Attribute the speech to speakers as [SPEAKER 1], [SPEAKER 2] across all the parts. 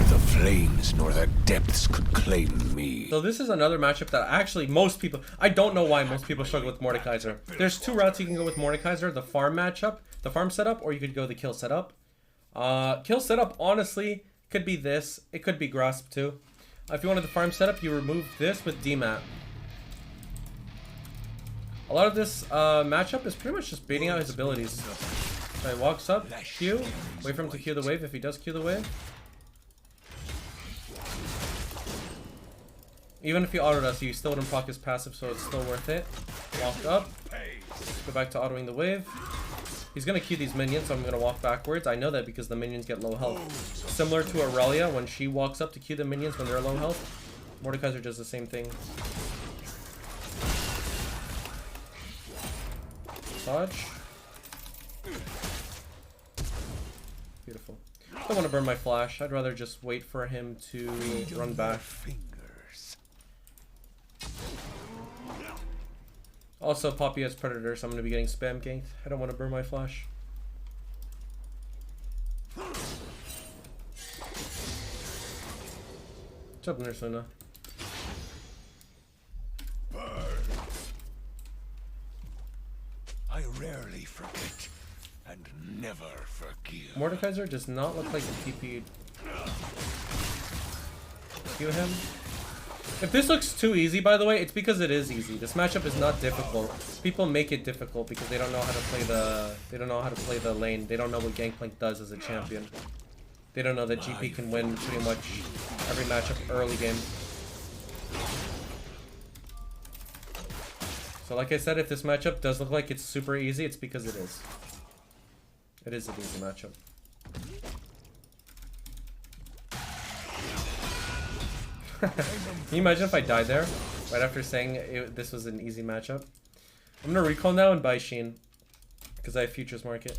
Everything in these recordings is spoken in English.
[SPEAKER 1] Neither the flames nor the depths could claim me.
[SPEAKER 2] So this is another matchup that actually most people, I don't know why most people struggle with Mordekaiser. There's two routes you can go with Mordekaiser, the farm matchup, the farm setup, or you could go the kill setup. Kill setup, honestly, could be this. It could be grasp too. If you wanted the farm setup, you remove this with DMAT. A lot of this matchup is pretty much just baiting out his abilities. So he walks up, Q, wait for him to Q the wave if he does Q the wave. Even if he autoed us, you still wouldn't proc his passive, so it's still worth it. Walk up, go back to autoing the wave. He's gonna Q these minions, so I'm gonna walk backwards. I know that because the minions get low health. Similar to Aurelia, when she walks up to Q the minions when they're low health, Mordekaiser does the same thing. Dodge. Beautiful. I don't want to burn my flash. I'd rather just wait for him to run back. Also, Poppy has Predator, so I'm going to be getting spam ganked. I don't want to burn my flash. What's up, Nurse Luna?
[SPEAKER 1] I rarely forget and never forgive.
[SPEAKER 2] Mordekaiser does not look like the TP'd. Q him. If this looks too easy, by the way, it's because it is easy. This matchup is not difficult. People make it difficult because they don't know how to play the lane. They don't know what Gangplank does as a champion. They don't know that GP can win pretty much every matchup early game. So like I said, if this matchup does look like it's super easy, it's because it is. It is an easy matchup. Can you imagine if I died there right after saying this was an easy matchup? I'm gonna recall now and buy Sheen because I have futures market.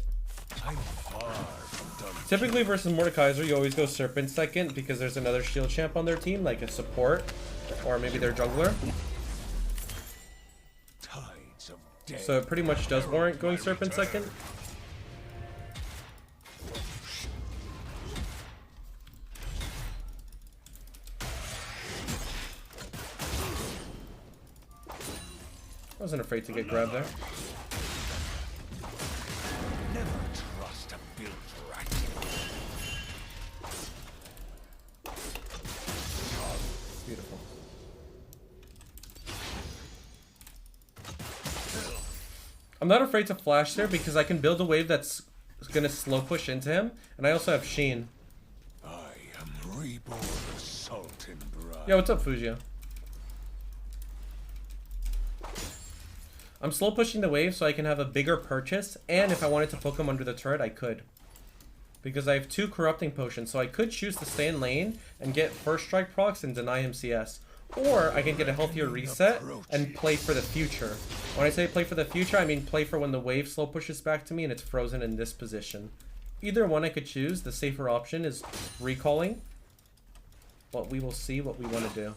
[SPEAKER 2] Typically versus Mordekaiser, you always go Serpent second because there's another shield champ on their team, like a support or maybe their jungler. So it pretty much does warrant going Serpent second. I wasn't afraid to get grabbed there.
[SPEAKER 1] Never trust a built rat.
[SPEAKER 2] Beautiful. I'm not afraid to flash there because I can build a wave that's gonna slow push into him, and I also have Sheen.
[SPEAKER 1] I am reborn Sultan Bride.
[SPEAKER 2] Yeah, what's up, Fujio? I'm slow pushing the wave so I can have a bigger purchase, and if I wanted to poke him under the turret, I could. Because I have 2 corrupting potions, so I could choose to stay in lane and get first strike procs and deny him CS. Or I can get a healthier reset and play for the future. When I say play for the future, I mean play for when the wave slow pushes back to me and it's frozen in this position. Either one I could choose. The safer option is recalling. But we will see what we want to do.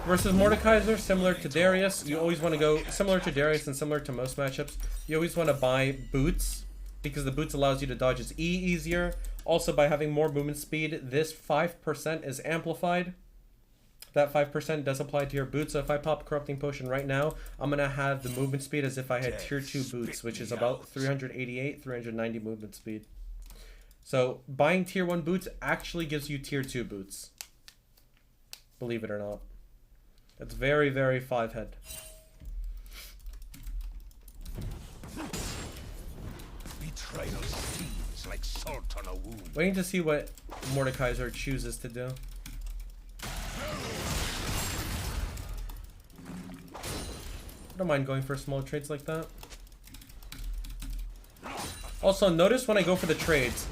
[SPEAKER 2] Versus Mordekaiser, similar to Darius, you always want to go, similar to Darius and similar to most matchups, you always want to buy boots, because the boots allows you to dodge his E easier. Also, by having more movement speed, this 5% is amplified. That 5% does apply to your boots, so if I pop Corrupting Potion right now, I'm going to have the movement speed as if I had tier 2 boots, which is about 388, 390 movement speed. So, buying tier 1 boots actually gives you tier 2 boots. Believe it or not. That's very, very 5-head.
[SPEAKER 1] Betrayal stings like salt on a wound.
[SPEAKER 2] Waiting to see what Mordekaiser chooses to do. I don't mind going for small trades like that. Also, notice when I go for the trades,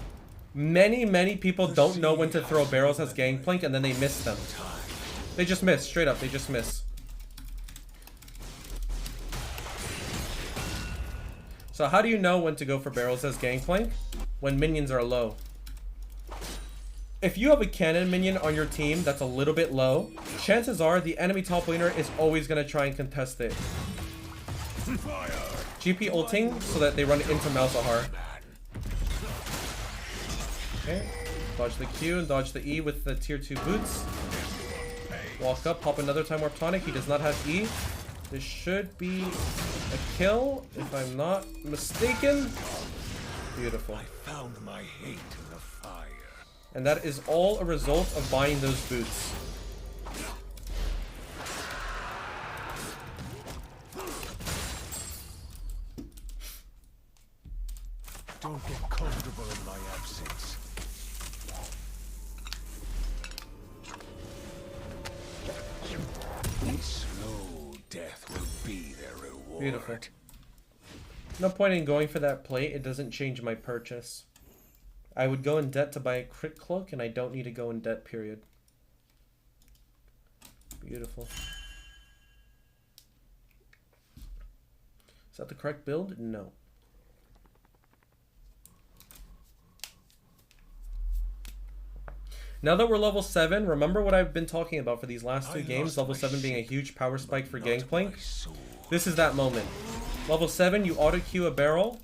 [SPEAKER 2] many people don't know when to throw barrels as Gangplank and then they miss them. They just miss, straight up, they just miss. So how do you know when to go for barrels as Gangplank? When minions are low. if you have a cannon minion on your team that's a little bit low, chances are the enemy top laner is always going to try and contest it. GP ulting so that they run into Malzahar. Okay. Dodge the Q and dodge the E with the tier 2 boots. Walk up, pop another Time Warp Tonic. He does not have E. This should be a kill, if I'm not mistaken. Beautiful.
[SPEAKER 1] I found my hate in the fire.
[SPEAKER 2] And that is all a result of buying those boots.
[SPEAKER 1] Don't get comfortable in my absence. A slow death will be their reward.
[SPEAKER 2] Beautiful. No point in going for that plate. It doesn't change my purchase. I would go in debt to buy a crit cloak, and I don't need to go in debt, period. Beautiful. Is that the correct build? No. Now that we're level 7, remember what I've been talking about for these last 2 games, level 7 being a huge power spike for Gangplank? This is that moment. Level 7, you auto-queue a barrel.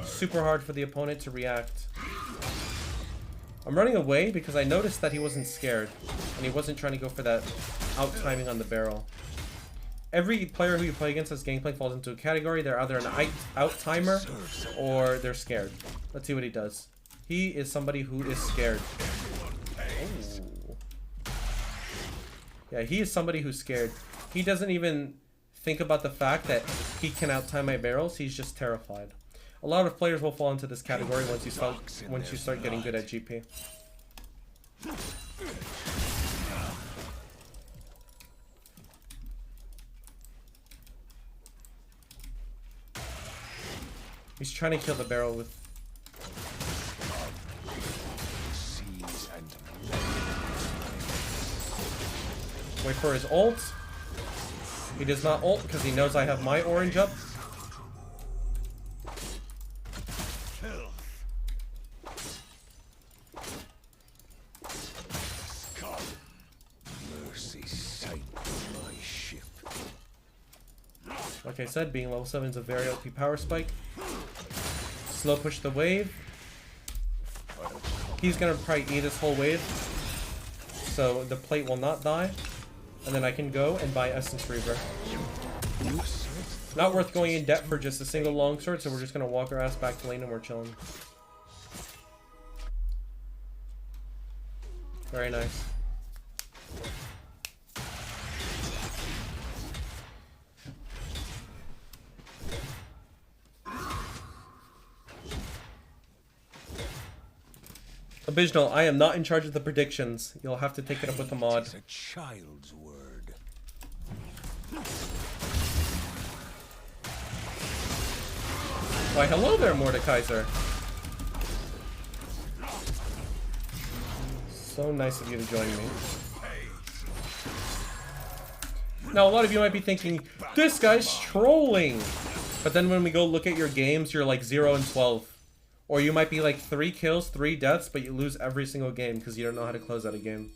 [SPEAKER 2] Super hard for the opponent to react. I'm running away because I noticed that he wasn't scared, and he wasn't trying to go for that out-timing on the barrel. Every player who you play against as Gangplank falls into a category. They're either an out-timer or they're scared. Let's see what he does. He is somebody who is scared. Oh. Yeah, he is somebody who's scared. He doesn't even think about the fact that he can out-time my barrels. He's just terrified. A lot of players will fall into this category once you start getting good at GP. He's trying to kill the barrel with... Wait for his ult. He does not ult because he knows I have my orange up. Like I said, being level 7 is a very OP power spike. Slow push the wave. He's gonna probably eat this whole wave, so the plate will not die. And then I can go and buy Essence Reaver. Not worth going in debt for just a single longsword, so we're just gonna walk our ass back to lane and we're chilling. Very nice. Abysmal, I am not in charge of the predictions. You'll have to take it up with the mod.
[SPEAKER 1] It's a child's word.
[SPEAKER 2] Why, hello there, Mordekaiser. So nice of you to join me. Now, a lot of you might be thinking, this guy's trolling. But then when we go look at your games, you're like 0 and 12. Or you might be like 3 kills, 3 deaths, but you lose every single game because you don't know how to close out a game.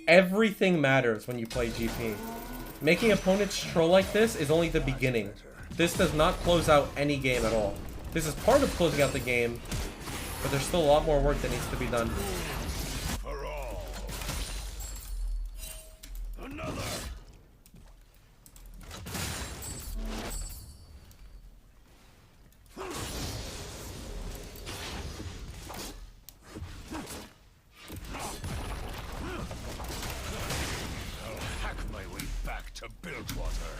[SPEAKER 2] Everything matters when you play GP. Making opponents troll like this is only the beginning. This does not close out any game at all. This is part of closing out the game, but there's still a lot more work that needs to be done.
[SPEAKER 1] For all. Another. To Bilgewater.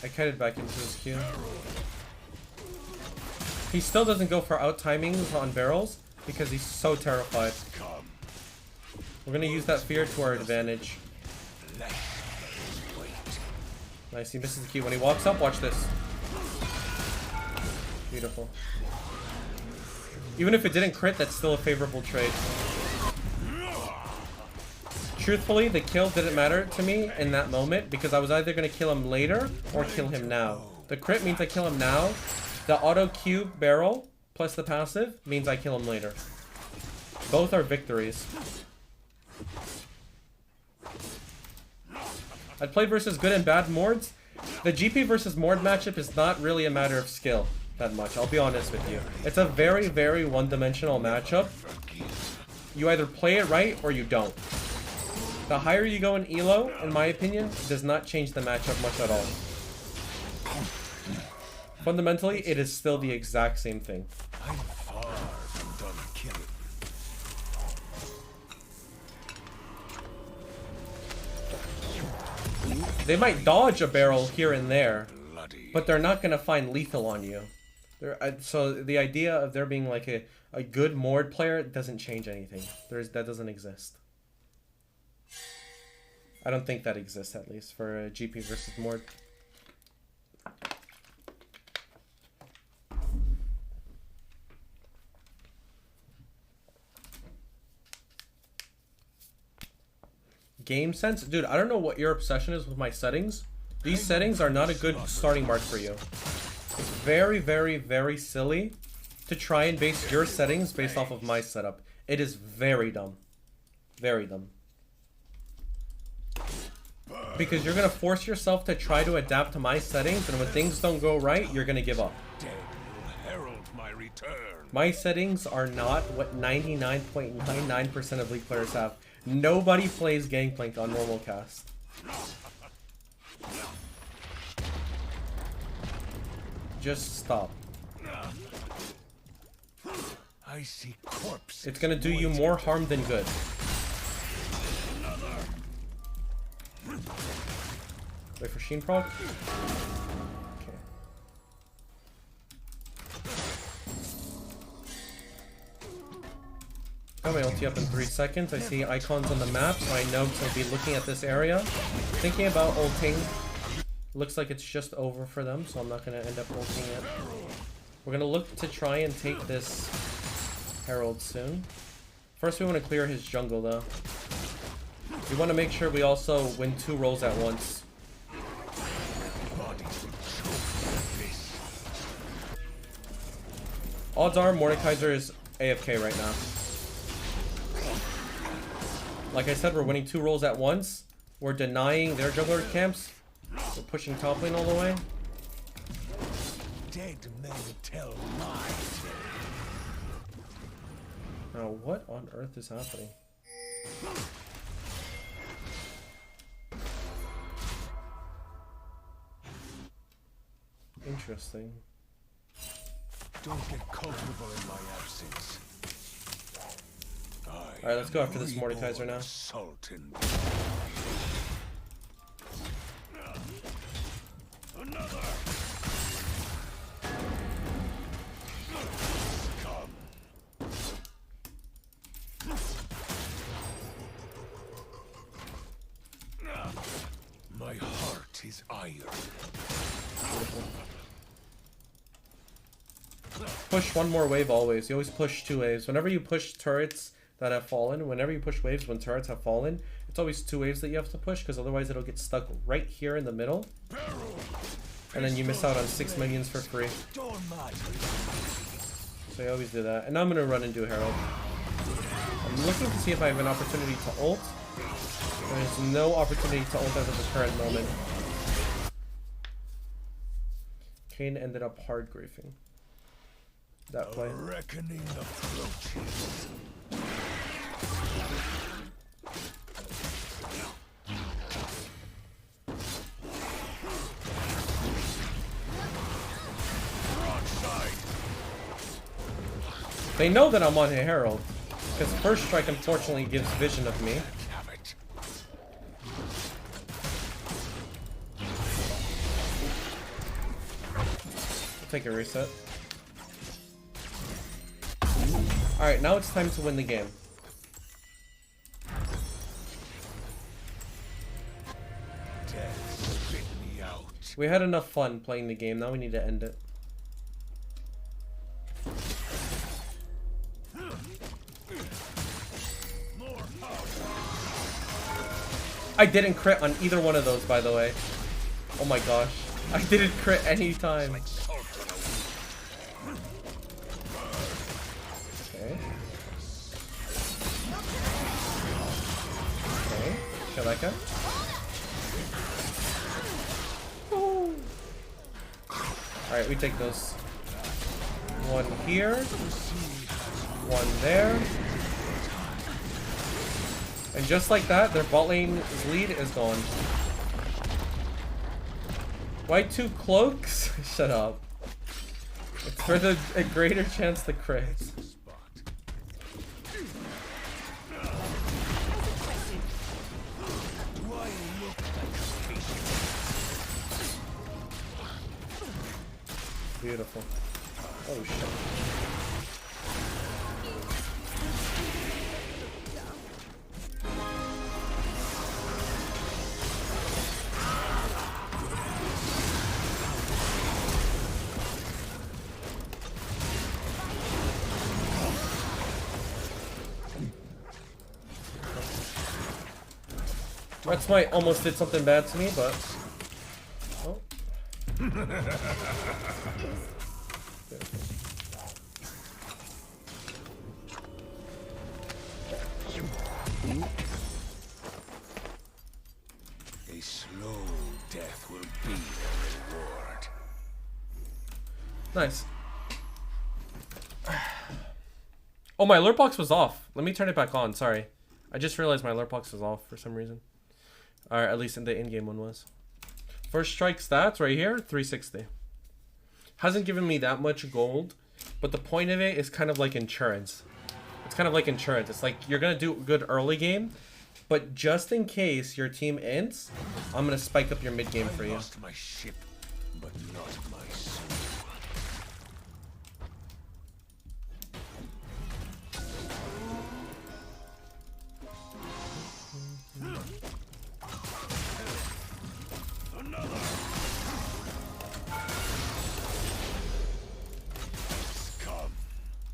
[SPEAKER 2] I kited back into his Q. He still doesn't go for out timings on barrels because he's so terrified. We're gonna use that fear to our advantage. Nice, he misses the Q. When he walks up, watch this. Beautiful. Even if it didn't crit, that's still a favorable trade. Truthfully, the kill didn't matter to me in that moment because I was either going to kill him later or kill him now. The crit means I kill him now, The auto Q barrel plus the passive means I kill him later. Both are victories. I'd play versus good and bad Mords. The GP versus Mord matchup is not really a matter of skill that much, I'll be honest with you. It's a very, very one-dimensional matchup. You either play it right or you don't. The higher you go in elo, in my opinion, does not change the matchup much at all. Fundamentally, it is still the exact same thing.
[SPEAKER 1] I'm far from done killing.
[SPEAKER 2] They might dodge a barrel here and there, but they're not going to find lethal on you. So the idea of there being like a good Mord player doesn't change anything. That doesn't exist. I don't think that exists, at least, for a GP versus Mord. Game sense? Dude, I don't know what your obsession is with my settings. These settings are not a good starting mark for you. It's very, very, very silly to try and base your settings based off of my setup. It is very dumb. Very dumb. Because you're going to force yourself to try to adapt to my settings, and when things don't go right, you're going to give up. My settings are not what 99.99% of League players have. Nobody plays Gangplank on normal cast. Just stop.
[SPEAKER 1] I see corpses.
[SPEAKER 2] It's gonna do you more harm than good. Wait for Sheen prod. Okay. Got my ulti up in 3 seconds. I see icons on the map, so I know to be looking at this area. Thinking about ulting. Looks like it's just over for them, so I'm not going to end up ulting it. We're going to look to try and take this Herald soon. First, we want to clear his jungle, though. We want to make sure we also win 2 rolls at once. Odds are Mordekaiser is AFK right now. Like I said, we're winning 2 rolls at once. We're denying their jungler camps. We're pushing top lane all the way.
[SPEAKER 1] Dead men tell lies.
[SPEAKER 2] Now, what on earth is happening? Interesting.
[SPEAKER 1] Don't get comfortable in my absence.
[SPEAKER 2] Alright, let's go after this Mordekaiser now.
[SPEAKER 1] Sultan. Another. My heart is iron.
[SPEAKER 2] Push one more wave always. You always push 2 waves. Whenever you push turrets that have fallen, whenever you push waves when turrets have fallen, it's always 2 waves that you have to push, because otherwise it'll get stuck right here in the middle. And then you miss out on 6 minions for free. So I always do that. And now I'm going to run and do Herald. I'm looking to see if I have an opportunity to ult. There's no opportunity to ult as of the current moment. Kane ended up hard griefing that play.
[SPEAKER 1] Reckoning approaches.
[SPEAKER 2] They know that I'm on Herald, because First Strike unfortunately gives vision of me. I'll take a reset. Alright, now it's time to win the game. We had enough fun playing the game, now we need to end it. I didn't crit on either one of those, by the way. Oh my gosh. I didn't crit any time. Kill that guy. Alright, we take those. One here. One there. And just like that, their bot lane's lead is gone. Why 2 cloaks? Shut up. It's for a greater chance to crit. Beautiful. Oh shit. That's might almost did something bad to me, but oh.
[SPEAKER 1] A slow death will be the reward.
[SPEAKER 2] Nice. Oh, my alert box was off. Let me turn it back on. Sorry. I just realized my alert box was off for some reason. Or at least in the in-game one was. First strike stats right here, 360. Hasn't given me that much gold, but the point of it is kind of like insurance. It's kind of like insurance. It's like you're going to do good early game, but just in case your team ends, I'm going to spike up your mid game for you.
[SPEAKER 1] I lost my ship, but not my soul.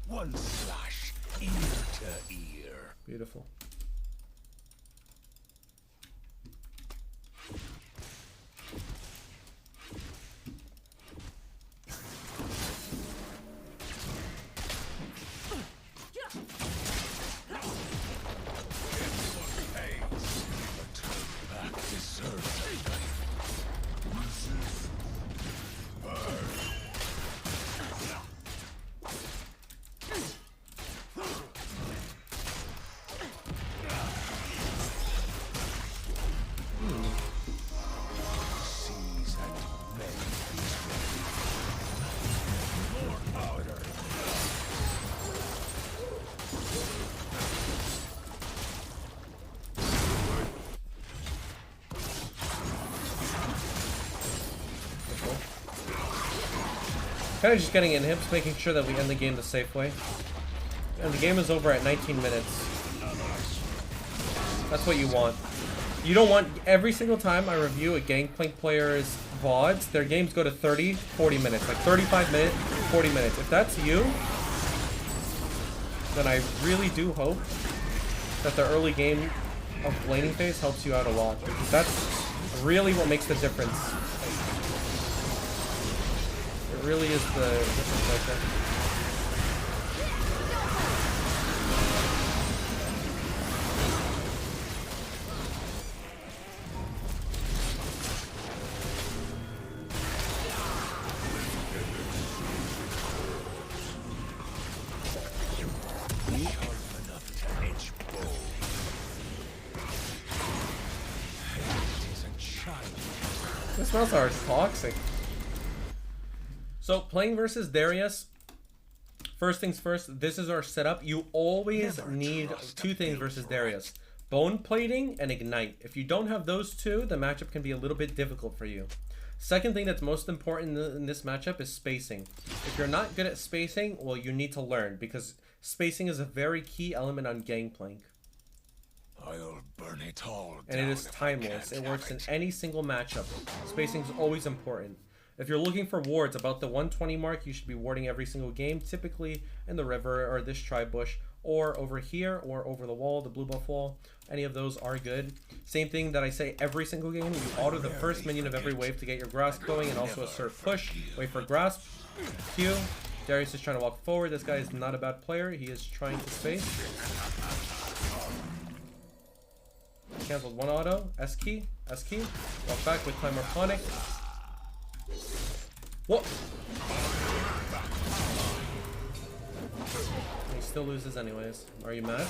[SPEAKER 1] One slash, ear to ear.
[SPEAKER 2] Beautiful. Kind of just getting in hips, making sure that we end the game the safe way. And the game is over at 19 minutes. That's what you want. You don't want, every single time I review a Gangplank player's VODs, their games go to 30, 40 minutes. Like 35 minutes, 40 minutes. If that's you, then I really do hope that the early game of laning phase helps you out a lot. Because that's really what makes the difference. It really is the difference right there. This smells are toxic. So playing versus Darius, first things first, this is our setup. You always need 2 things versus Darius. Bone plating and ignite. If you don't have those 2, the matchup can be a little bit difficult for you. Second thing that's most important in this matchup is spacing. If you're not good at spacing, well, you need to learn, because spacing is a very key element on Gangplank.
[SPEAKER 1] I'll burn it all
[SPEAKER 2] and it is timeless. It works in any single matchup. Spacing is always important. If you're looking for wards about the 120 mark, you should be warding every single game, typically in the river or this tri-bush, or over here, or over the wall, the blue buff wall. Any of those are good. Same thing that I say every single game. You auto the first minion of every wave to get your grasp going, and also assert push. Wait for grasp. Q. Darius is trying to walk forward. This guy is not a bad player. He is trying to space. Cancelled one auto. S key. S key. Walk back with Time Warp Tonic. What? He still loses anyways. Are you mad?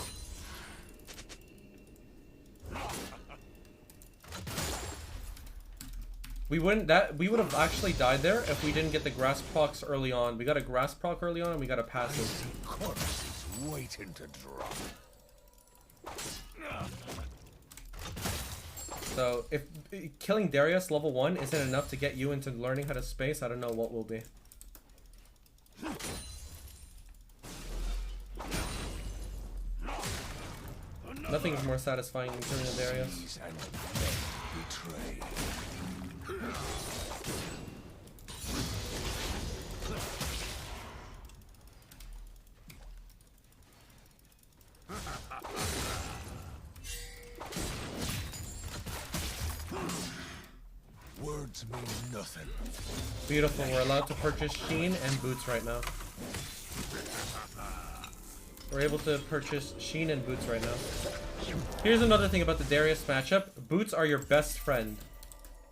[SPEAKER 2] We would have actually died there if we didn't get the grass procs early on. We got a grass proc early on and we got a passive.
[SPEAKER 1] Corpses waiting to drop.
[SPEAKER 2] So if killing Darius level 1 isn't enough to get you into learning how to space, I don't know what will be. Nothing is more satisfying than killing a Darius.
[SPEAKER 1] Words mean nothing.
[SPEAKER 2] Beautiful. We're allowed to purchase Sheen and Boots right now. We're able to purchase Sheen and Boots right now. Here's another thing about the Darius matchup. Boots are your best friend.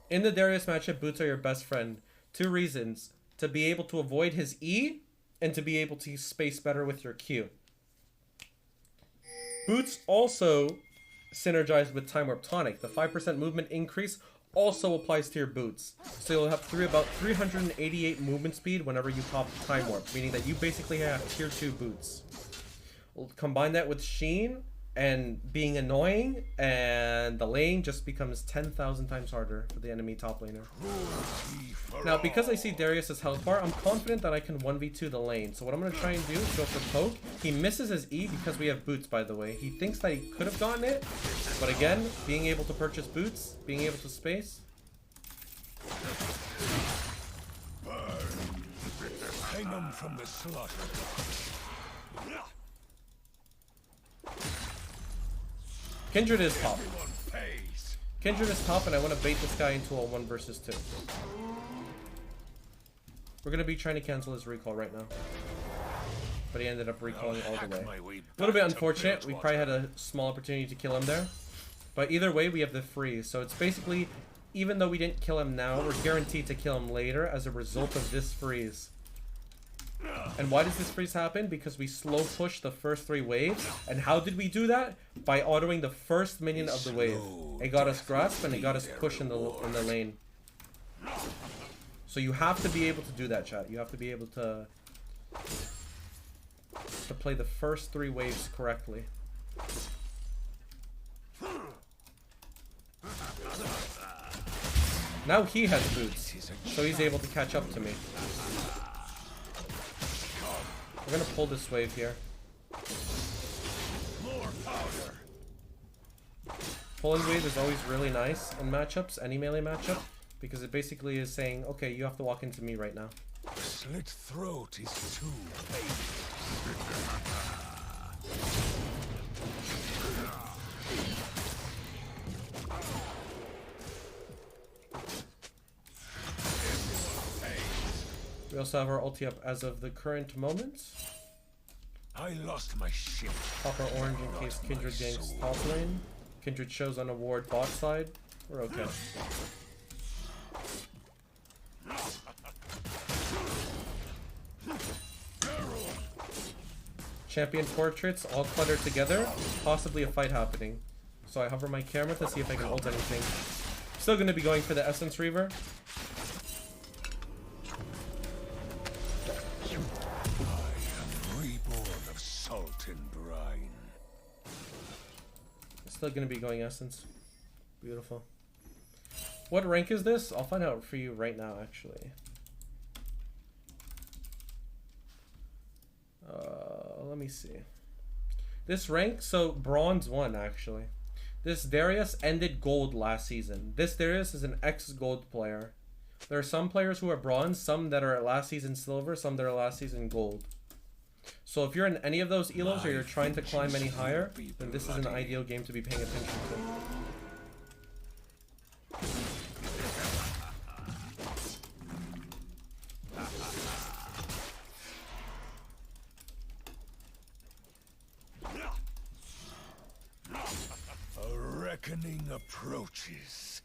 [SPEAKER 2] In the Darius matchup, Boots are your best friend. 2 reasons. To be able to avoid his E, and to be able to space better with your Q. Boots also synergize with Time Warp Tonic. The 5% movement increase also applies to your boots. So you'll have about 388 movement speed whenever you pop Time Warp, meaning that you basically have tier 2 boots. We'll combine that with Sheen and being annoying, and the lane just becomes 10,000 times harder for the enemy top laner. Now, because I see Darius' health bar, I'm confident that I can 1v2 the lane. So what I'm going to try and do is go for poke. He misses his E because we have boots, by the way. He thinks that he could have gotten it, but again, being able to purchase boots, being able to space.
[SPEAKER 1] Hang him from the slaughter.
[SPEAKER 2] Kindred is top. Kindred is top, and I want to bait this guy into a 1 versus 2. We're going to be trying to cancel his recall right now. But he ended up recalling all the way. A little bit unfortunate. We probably had a small opportunity to kill him there. But either way, we have the freeze. So it's basically, even though we didn't kill him now, we're guaranteed to kill him later as a result of this freeze. And why does this freeze happen? Because we slow push the first 3 waves. And how did we do that? By autoing the first minion of the wave. It got us grasp and it got us push in the lane. So you have to be able to do that, chat. You have to be able to play the first 3 waves correctly. Now he has boots, so he's able to catch up to me. We're gonna pull this wave here. Pulling wave is always really nice in matchups, any melee matchup, because it basically is saying, okay, you have to walk into me right now.
[SPEAKER 1] Slit throat is too painful.
[SPEAKER 2] We also have our ulti up as of the current moment.
[SPEAKER 1] I lost my ship.
[SPEAKER 2] Pop our orange in case Kindred ganks top lane. Kindred shows on a ward bot side. We're okay. Champion portraits all cluttered together. Possibly a fight happening. So I hover my camera to see if I can ult anything. Still going to be going for the Essence Reaver. Still gonna be going Essence. Beautiful. What rank is this? I'll find out for you right now, actually. Let me see. This rank, so Bronze 1, actually. This Darius ended Gold last season. This Darius is an ex-Gold player. There are some players who are Bronze, some that are last season Silver, some that are last season Gold. So if you're in any of those elos or you're trying to climb any higher, then this is an ideal game to be paying attention to.
[SPEAKER 1] A reckoning approaches.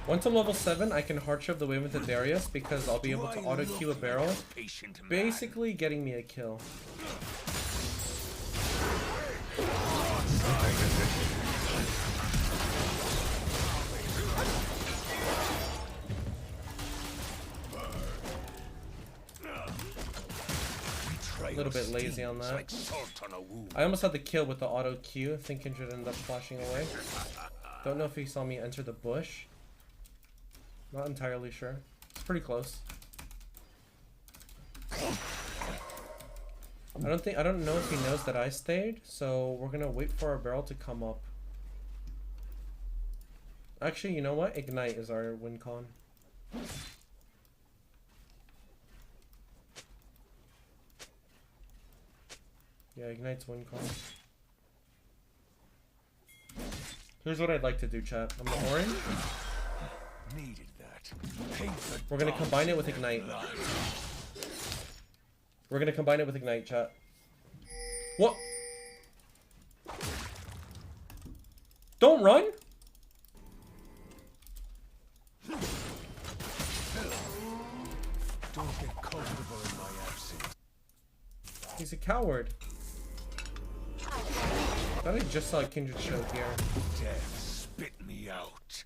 [SPEAKER 2] Once I'm level 7, I can hard shove the wave into Darius because I'll be able to auto queue a barrel, basically getting me a kill. A little bit lazy on that. I almost had the kill with the auto Q. I think Kindred ended up flashing away. Don't know if he saw me enter the bush. Not entirely sure. It's pretty close. I don't know if he knows that I stayed, so we're gonna wait for our barrel to come up. Actually, you know what? Ignite is our win con. Yeah, Ignite's win con. Here's what I'd like to do, chat. I'm the orange.
[SPEAKER 1] Needed that.
[SPEAKER 2] We're gonna combine it with Ignite. We're gonna combine it with Ignite, chat. What? Don't run?
[SPEAKER 1] Don't get comfortable in my absence.
[SPEAKER 2] He's a coward. I thought I just saw a Kindred show here.
[SPEAKER 1] Death spit me out.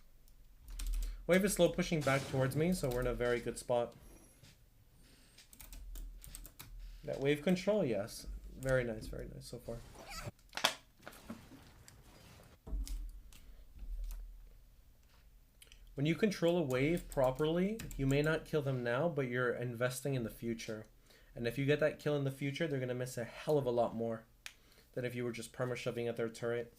[SPEAKER 2] Wave is slow pushing back towards me, so we're in a very good spot. That wave control, yes. Very nice so far. When you control a wave properly, you may not kill them now, but you're investing in the future. And if you get that kill in the future, they're going to miss a hell of a lot more than if you were just perma-shoving at their turret.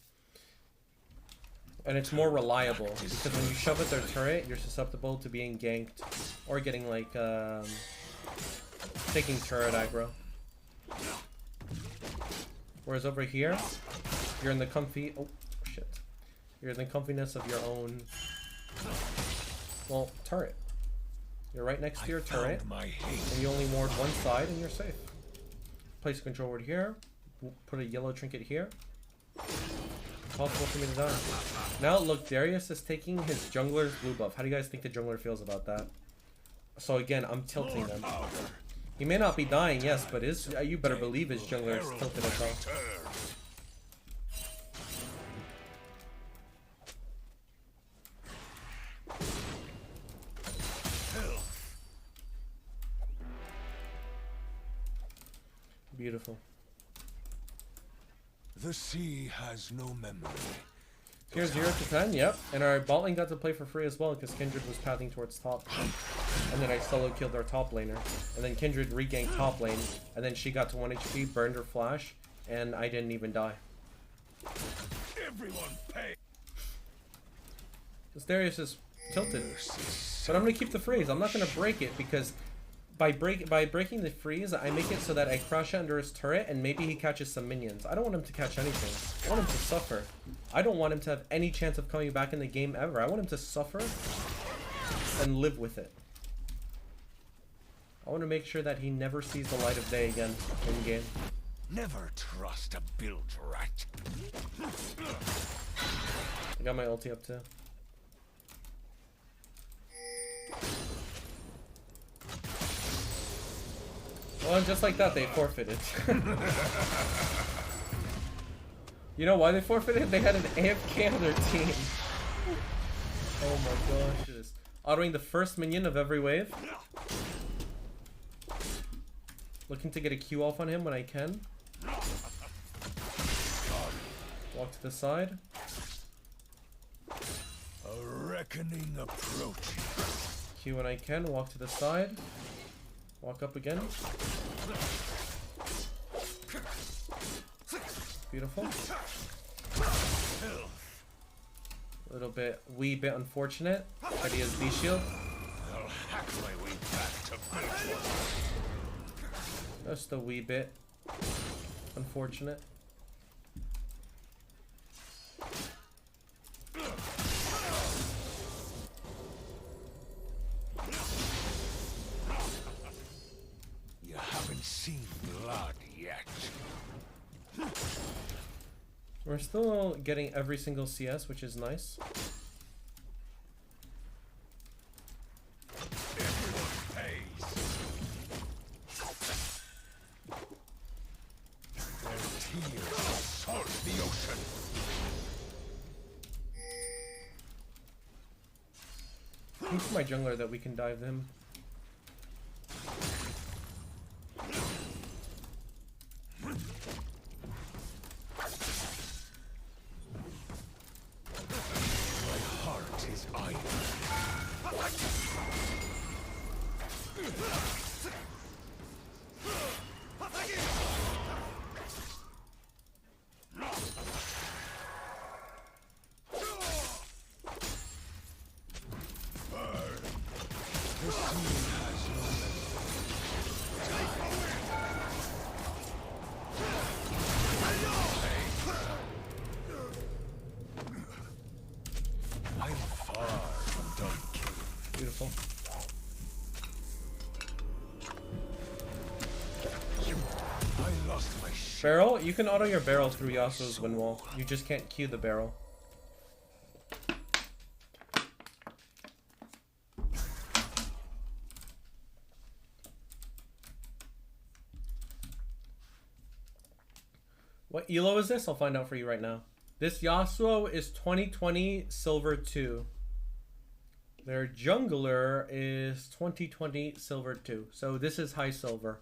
[SPEAKER 2] And it's more reliable, because when you shove at their turret, you're susceptible to being ganked or getting like, taking turret aggro. Whereas over here, you're in the comfy, oh shit, you're in the comfiness of your own, well, turret. You're right next to your turret, and you only ward one side and you're safe. Place a control ward here, put a yellow trinket here. Possible for me to die. Now look, Darius is taking his jungler's blue buff. How do you guys think the jungler feels about that? So again, I'm tilting them. He may not be dying, yes, but you better believe his jungler is tilted as well. Beautiful.
[SPEAKER 1] The sea has no memory.
[SPEAKER 2] Here's 0 to 10, yep. And our bot lane got to play for free as well because Kindred was pathing towards top. And then I solo killed our top laner. And then Kindred reganked top lane. And then she got to 1 HP, burned her flash, and I didn't even die.
[SPEAKER 1] Everyone pay.
[SPEAKER 2] This Darius is tilted. But I'm going to keep the freeze. I'm not going to break it because by breaking the freeze, I make it so that I crash under his turret and maybe he catches some minions. I don't want him to catch anything. I want him to suffer. I don't want him to have any chance of coming back in the game ever. I want him to suffer and live with it. I want to make sure that he never sees the light of day again in game.
[SPEAKER 1] Never trust a build rat.
[SPEAKER 2] I got my ulti up too. Well, and just like that, they forfeited. You know why they forfeited? They had an AFK on their team. Oh my gosh. Just autoing the first minion of every wave. Looking to get a Q off on him when I can. Walk to the side.
[SPEAKER 1] A reckoning approach.
[SPEAKER 2] Q when I can. Walk to the side. Walk up again. Beautiful. A little bit, wee bit unfortunate. But he has B shield.
[SPEAKER 1] I'll hack my way back to build one.
[SPEAKER 2] Just a wee bit unfortunate. We're still getting every single CS, which is nice. He's my jungler that we can dive him. Beautiful. Barrel? You can auto your barrel through Yasuo's wind wall. You just can't Q the barrel. What elo is this? I'll find out for you right now. This Yasuo is 2020 Silver 2. Their jungler is 2020 Silver 2. So this is high silver.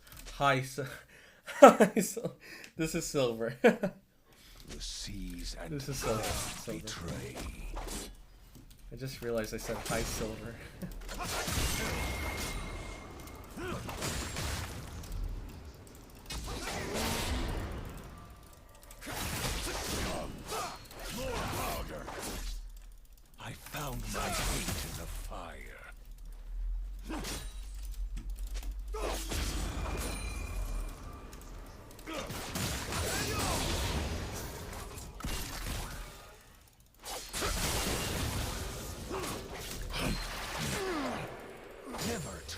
[SPEAKER 2] This is silver.
[SPEAKER 1] The seas and
[SPEAKER 2] this is silver.
[SPEAKER 1] betray.
[SPEAKER 2] I just realized I said high silver.
[SPEAKER 1] I found my hate in the fire.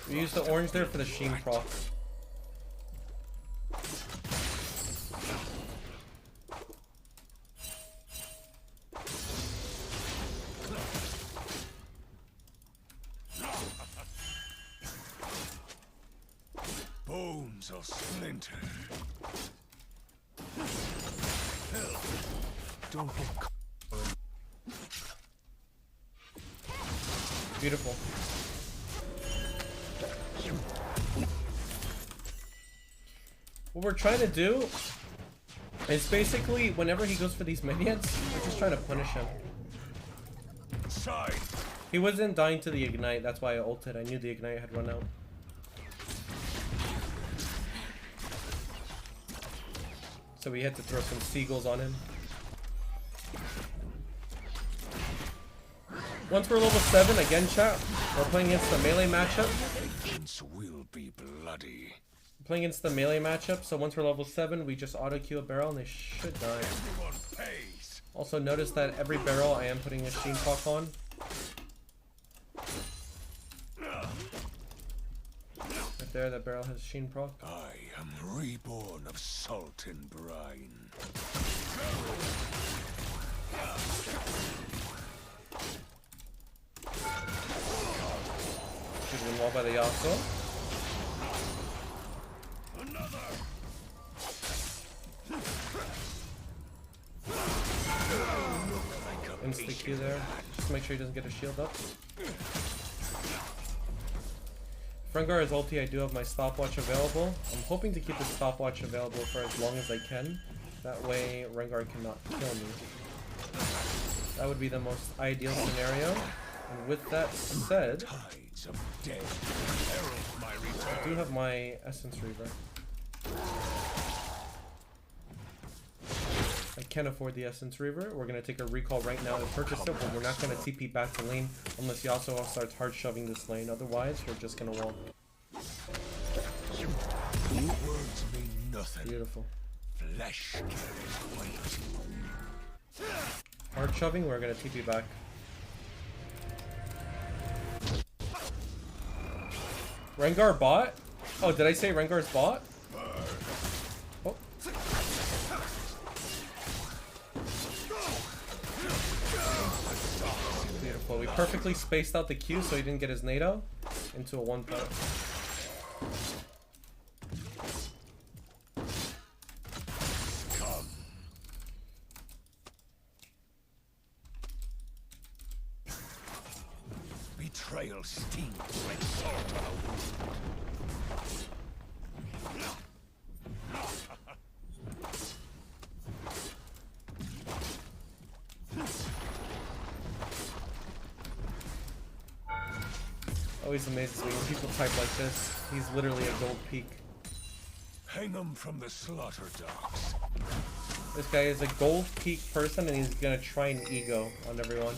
[SPEAKER 2] We use the orange there for the Sheen proc.
[SPEAKER 1] Bones of splinter. Don't get caught.
[SPEAKER 2] Beautiful. What we're trying to do is basically whenever he goes for these minions, we're just trying to punish him. He wasn't dying to the ignite, that's why I ulted. I knew the ignite had run out. So we had to throw some seagulls on him. Once we're level 7, again chat, we're playing against the melee matchup.
[SPEAKER 1] Vengeance will be bloody.
[SPEAKER 2] Playing against the melee matchup, so once we're level 7, we just auto-Q a barrel and they should die. Also notice that every barrel I am putting a Sheen proc on. Right there, that barrel has Sheen proc.
[SPEAKER 1] I am reborn of salt and brine.
[SPEAKER 2] Should win wall by the Yasuo. Insta Q there. Just make sure he doesn't get a shield up. Rengar is ulti. I do have my stopwatch available. I'm hoping to keep the stopwatch available for as long as I can. That way Rengar cannot kill me. That would be the most ideal scenario. And with that said, I do have my Essence Reaver. I can't afford the Essence Reaver. We're going to take a recall right now to purchase it, but we're not going to TP back to lane unless Yasuo starts hard shoving this lane. Otherwise, we're just going to walk.
[SPEAKER 1] Words mean nothing.
[SPEAKER 2] Beautiful.
[SPEAKER 1] Flesh carries weight.
[SPEAKER 2] Hard shoving, we're going to TP back. Rengar bot? Oh, did I say Rengar's bot? Oh. beautiful. We perfectly spaced out the Q so he didn't get his NATO into a 1-pot.
[SPEAKER 1] Betrayal stings like salt on a wound.
[SPEAKER 2] Always amazes me when people type like this. He's literally a gold peak.
[SPEAKER 1] Hang him from the slaughter dogs.
[SPEAKER 2] This guy is a gold peak person and he's gonna try an ego on everyone.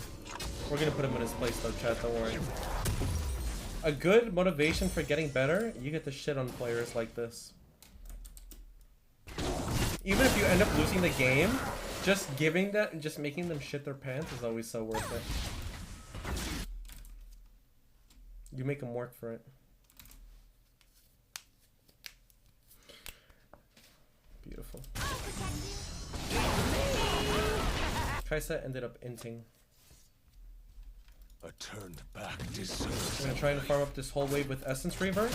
[SPEAKER 2] We're gonna put him in his place though, chat, don't worry. A good motivation for getting better, you get to shit on players like this. Even if you end up losing the game, just giving that and just making them shit their pants is always so worth it. You make them work for it. Beautiful. Kaisa ended up inting.
[SPEAKER 1] A turned back deserves.
[SPEAKER 2] I'm gonna try and farm up this whole wave with Essence Reaver.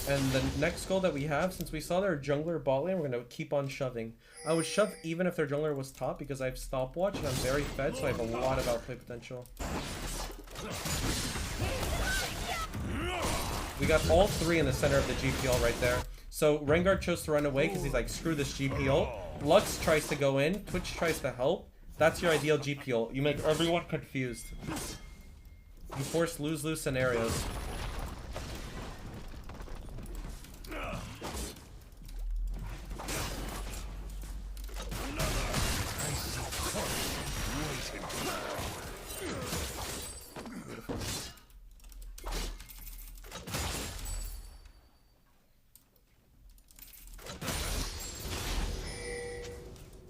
[SPEAKER 2] And the next goal that we have, since we saw their jungler bot lane, we're gonna keep on shoving. I would shove even if their jungler was top because I have stopwatch and I'm very fed, so I have a lot of outplay potential. We got all three in the center of the GPL right there. So Rengar chose to run away because he's like, screw this GPL. Lux tries to go in, Twitch tries to help. That's your ideal GPL. You make everyone confused. You force lose-lose scenarios.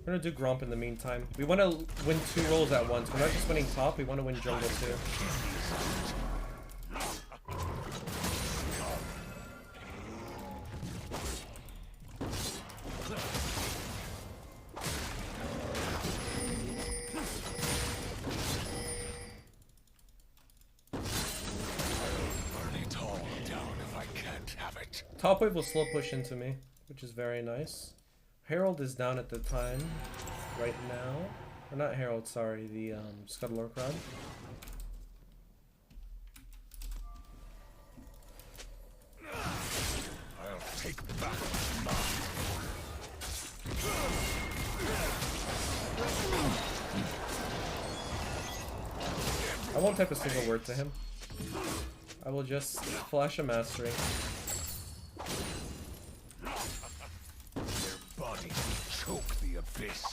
[SPEAKER 2] We're gonna do Gromp in the meantime. We want to win 2 roles at once. We're not just winning top, we want to win jungle too. Top wave will slow push into me, which is very nice. Herald is down at the time, right now. Or not Herald, sorry, the Scuttler crowd.
[SPEAKER 1] I'll take back mine.
[SPEAKER 2] I won't type a single word to him. I will just flash a mastery.
[SPEAKER 1] Choke the abyss.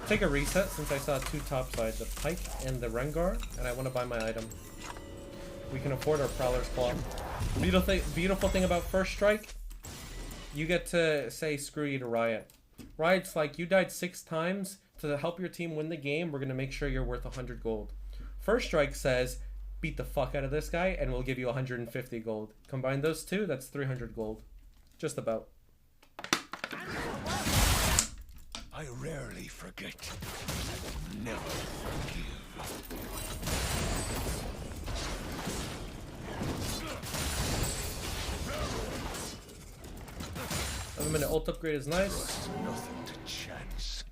[SPEAKER 2] Take a reset since I saw 2 top sides, the Pike and the Rengar, and I want to buy my item. We can afford our Prowler's Claw. Beautiful thing about First Strike, you get to say screw you to Riot. Riot's like, you died 6 times, to help your team win the game, we're going to make sure you're worth 100 gold. First Strike says, beat the fuck out of this guy and we'll give you 150 gold. Combine those two, that's 300 gold. Just about.
[SPEAKER 1] I rarely forget. Never forgive.
[SPEAKER 2] Another minute ult upgrade is nice.
[SPEAKER 1] Nothing to chance.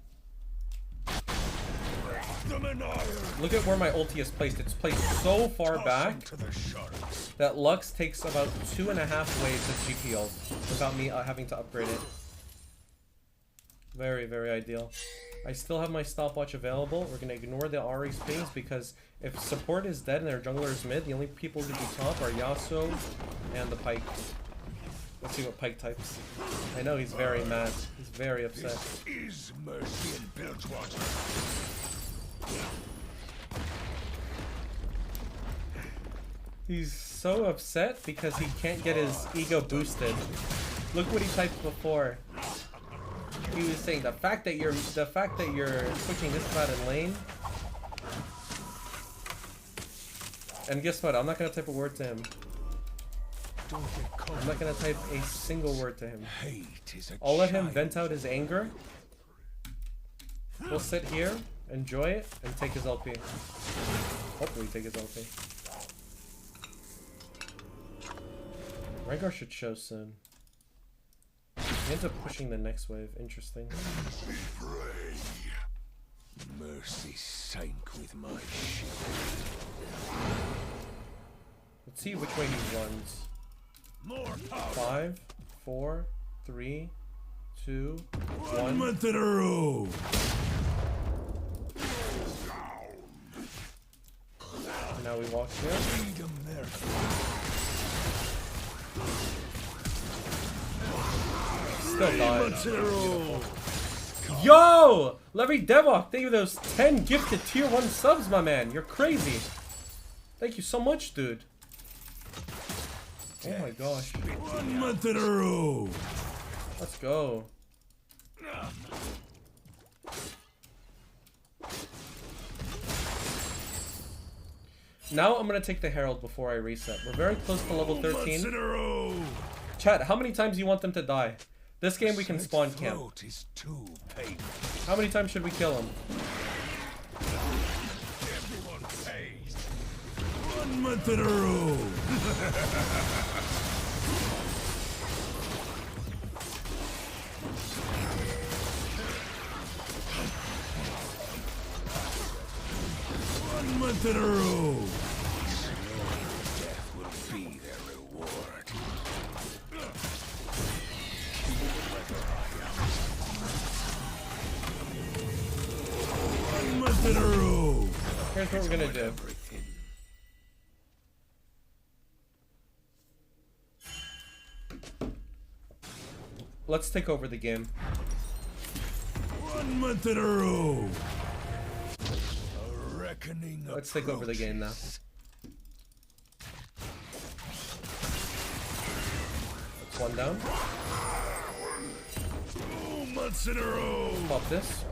[SPEAKER 2] Look at where my ulti is placed. It's placed so far back that Lux takes about 2.5 waves of GP ult without me having to upgrade it. Very, very ideal. I still have my stopwatch available. We're going to ignore the Ahri space because if support is dead and their jungler is mid, the only people who can be top are Yasuo and the Pike. Let's see what Pike types. I know he's very mad. He's very upset.
[SPEAKER 1] This is mercy in Bilgewater.
[SPEAKER 2] He's so upset because he can't get his ego boosted. Look what he typed before. He was saying the fact that you're switching this bad in lane. And guess what? I'm not gonna type a word to him. I'm not gonna type a single word to him. I'll let him vent out his anger. We'll sit here, enjoy it, and take his LP. Hopefully take his ulti. Rengar should show soon. He ends up pushing the next wave. Interesting.
[SPEAKER 1] Mercy sank with my shield.
[SPEAKER 2] Let's see which way he runs.
[SPEAKER 1] More power.
[SPEAKER 2] 5, 4, 3, 2, 1.
[SPEAKER 1] 1 month in a row.
[SPEAKER 2] And now we walk here.
[SPEAKER 1] Freedom there.
[SPEAKER 2] Still died. Yo! Levy Devok, thank you for those 10 gifted tier 1 subs, my man. You're crazy. Thank you so much, dude. Oh my gosh.
[SPEAKER 1] 1 month in a row.
[SPEAKER 2] Let's go. Now I'm gonna take the Herald before I reset. We're very close to level 13.
[SPEAKER 1] In a row.
[SPEAKER 2] Chat, how many times do you want them to die? This game we can spawn camp.
[SPEAKER 1] Is too painful.
[SPEAKER 2] How many times should we kill him?
[SPEAKER 1] Everyone pays. 1 month in a row. 1 month in a row. Death will be their reward. 1 month in a row.
[SPEAKER 2] Here's what we're gonna do. Let's take over the game.
[SPEAKER 1] 1 month in a row. A reckoning.
[SPEAKER 2] Let's take over the game now. That's one down.
[SPEAKER 1] 2 months in a row.
[SPEAKER 2] Pop this.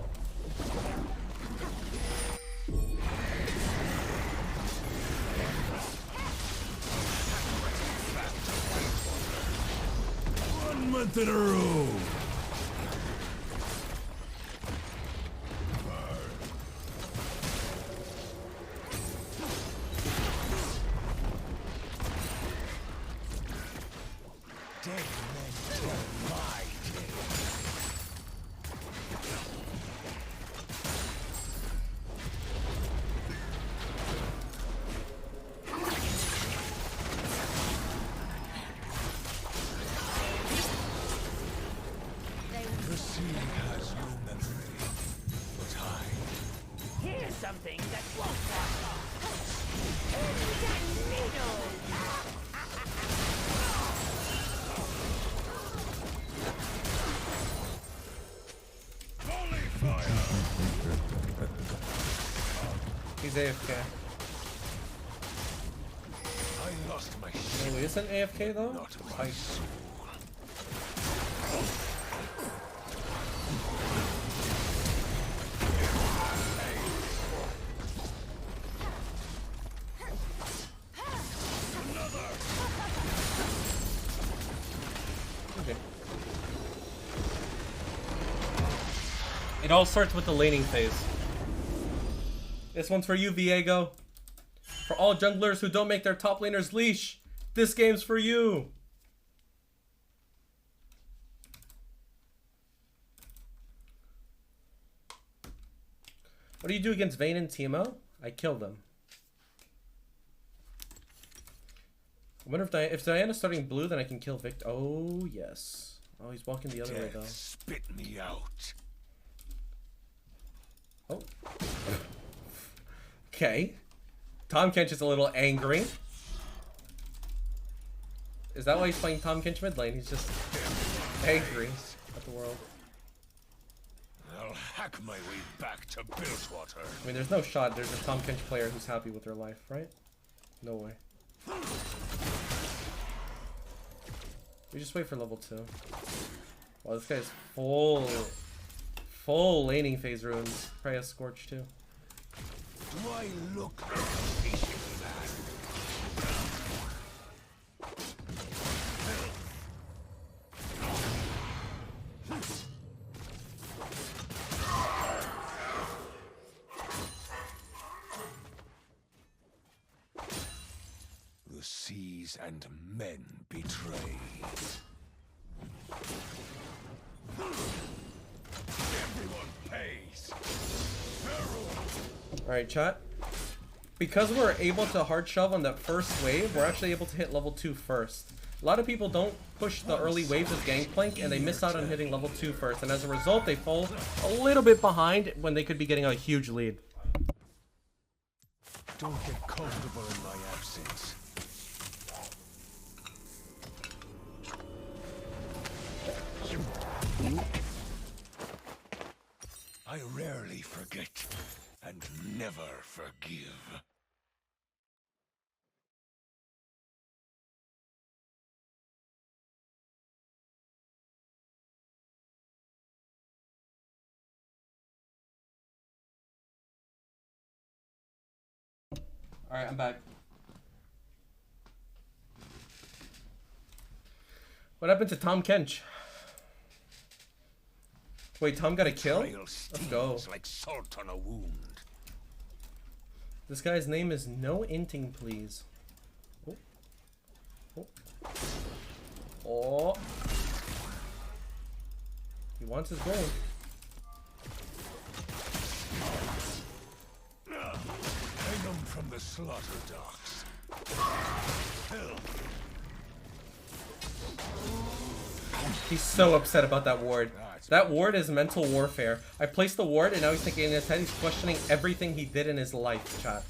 [SPEAKER 1] Month in a row. Dead men tell my tale.
[SPEAKER 3] Something that won't last long.
[SPEAKER 1] Holy fire!
[SPEAKER 2] He's AFK.
[SPEAKER 1] I lost my shit.
[SPEAKER 2] No, he isn't AFK though?
[SPEAKER 1] Not my soul.
[SPEAKER 2] It all starts with the laning phase. This one's for you, Viego. For all junglers who don't make their top laners leash, this game's for you. What do you do against Vayne and Teemo? I kill them. I wonder if Diana's starting blue, then I can kill Victor. Oh, yes. Oh, he's walking the other way, though.
[SPEAKER 1] Spit me out.
[SPEAKER 2] Oh. Okay. Tom Kench is a little angry. Is that why he's playing Tom Kench mid lane? He's just angry at the world.
[SPEAKER 1] I'll hack my way back to Bilgewater.
[SPEAKER 2] I mean, there's no shot there's a Tom Kench player who's happy with their life, right? No way. We just wait for level 2. Wow, this guy's full laning phase runes. Probably has Scorch too.
[SPEAKER 1] Do I look like a patient man? seize and men betray. Everyone pays.
[SPEAKER 2] Alright, chat. Because we're able to hard shove on that first wave, we're actually able to hit level 2 first. A lot of people don't push the early waves of Gangplank and they miss out on hitting level 2 first, and as a result they fall a little bit behind when they could be getting a huge lead.
[SPEAKER 1] Don't get comfortable in my absence. I rarely forget and never forgive.
[SPEAKER 2] Alright, I'm back. What happened to Tom Kench? Wait, Tom got a kill? Let's go.
[SPEAKER 1] Like salt on a wound.
[SPEAKER 2] This guy's name is No Inting, please. Oh. Oh. Oh. He wants his gold.
[SPEAKER 1] Hang him from the slaughter docks.
[SPEAKER 2] He's so upset about that ward. That ward is mental warfare. I placed the ward and now he's thinking in his head, he's questioning everything he did in his life, chat.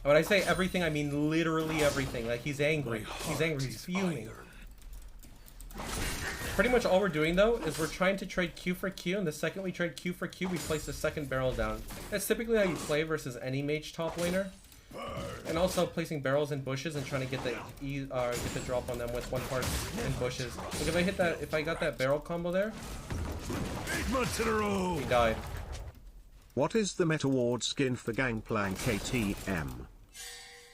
[SPEAKER 2] And when I say everything, I mean literally everything. Like, he's angry. He's angry. He's fuming. Pretty much all we're doing, though, is we're trying to trade Q for Q, and the second we trade Q for Q, we place the second barrel down. That's typically how you play versus any mage top laner. And also placing barrels in bushes and trying to get the get the drop on them with one part in bushes. Like if I hit that, if I got that barrel combo there,
[SPEAKER 1] 8 months in a row.
[SPEAKER 2] he died.
[SPEAKER 4] What is the meta ward skin for Gangplank KTM?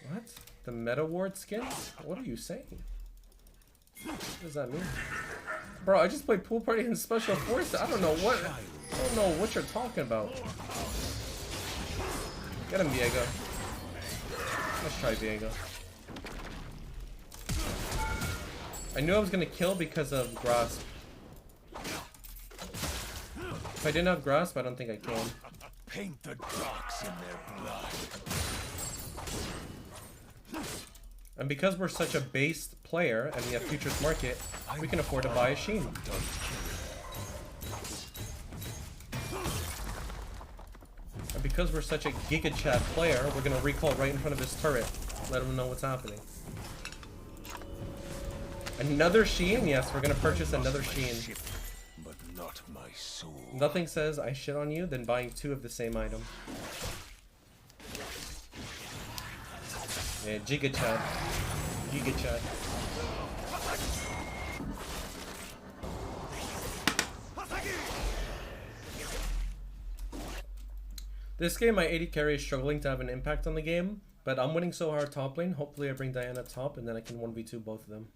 [SPEAKER 2] What? The meta ward skin? What are you saying? What does that mean? Bro, I just played pool party and special forces. I don't know what you're talking about. Get him, Diego. Let's try Diego. I knew I was gonna kill because of grasp. If I didn't have grasp, I don't think I can.
[SPEAKER 1] Paint the docks in their blood.
[SPEAKER 2] And because we're such a based player and we have futures market, we can afford to buy a Sheen. And because we're such a Giga Chat player, we're gonna recall right in front of his turret. Let him know what's happening. Another Sheen? Yes, we're gonna purchase another Sheen.
[SPEAKER 1] But not my soul.
[SPEAKER 2] Nothing says I shit on you than buying 2 of the same item. Yeah, Giga Chat. Giga Chat. This game, my 80 carry is struggling to have an impact on the game, but I'm winning so hard top lane. Hopefully I bring Diana top and then I can 1v2 both of them.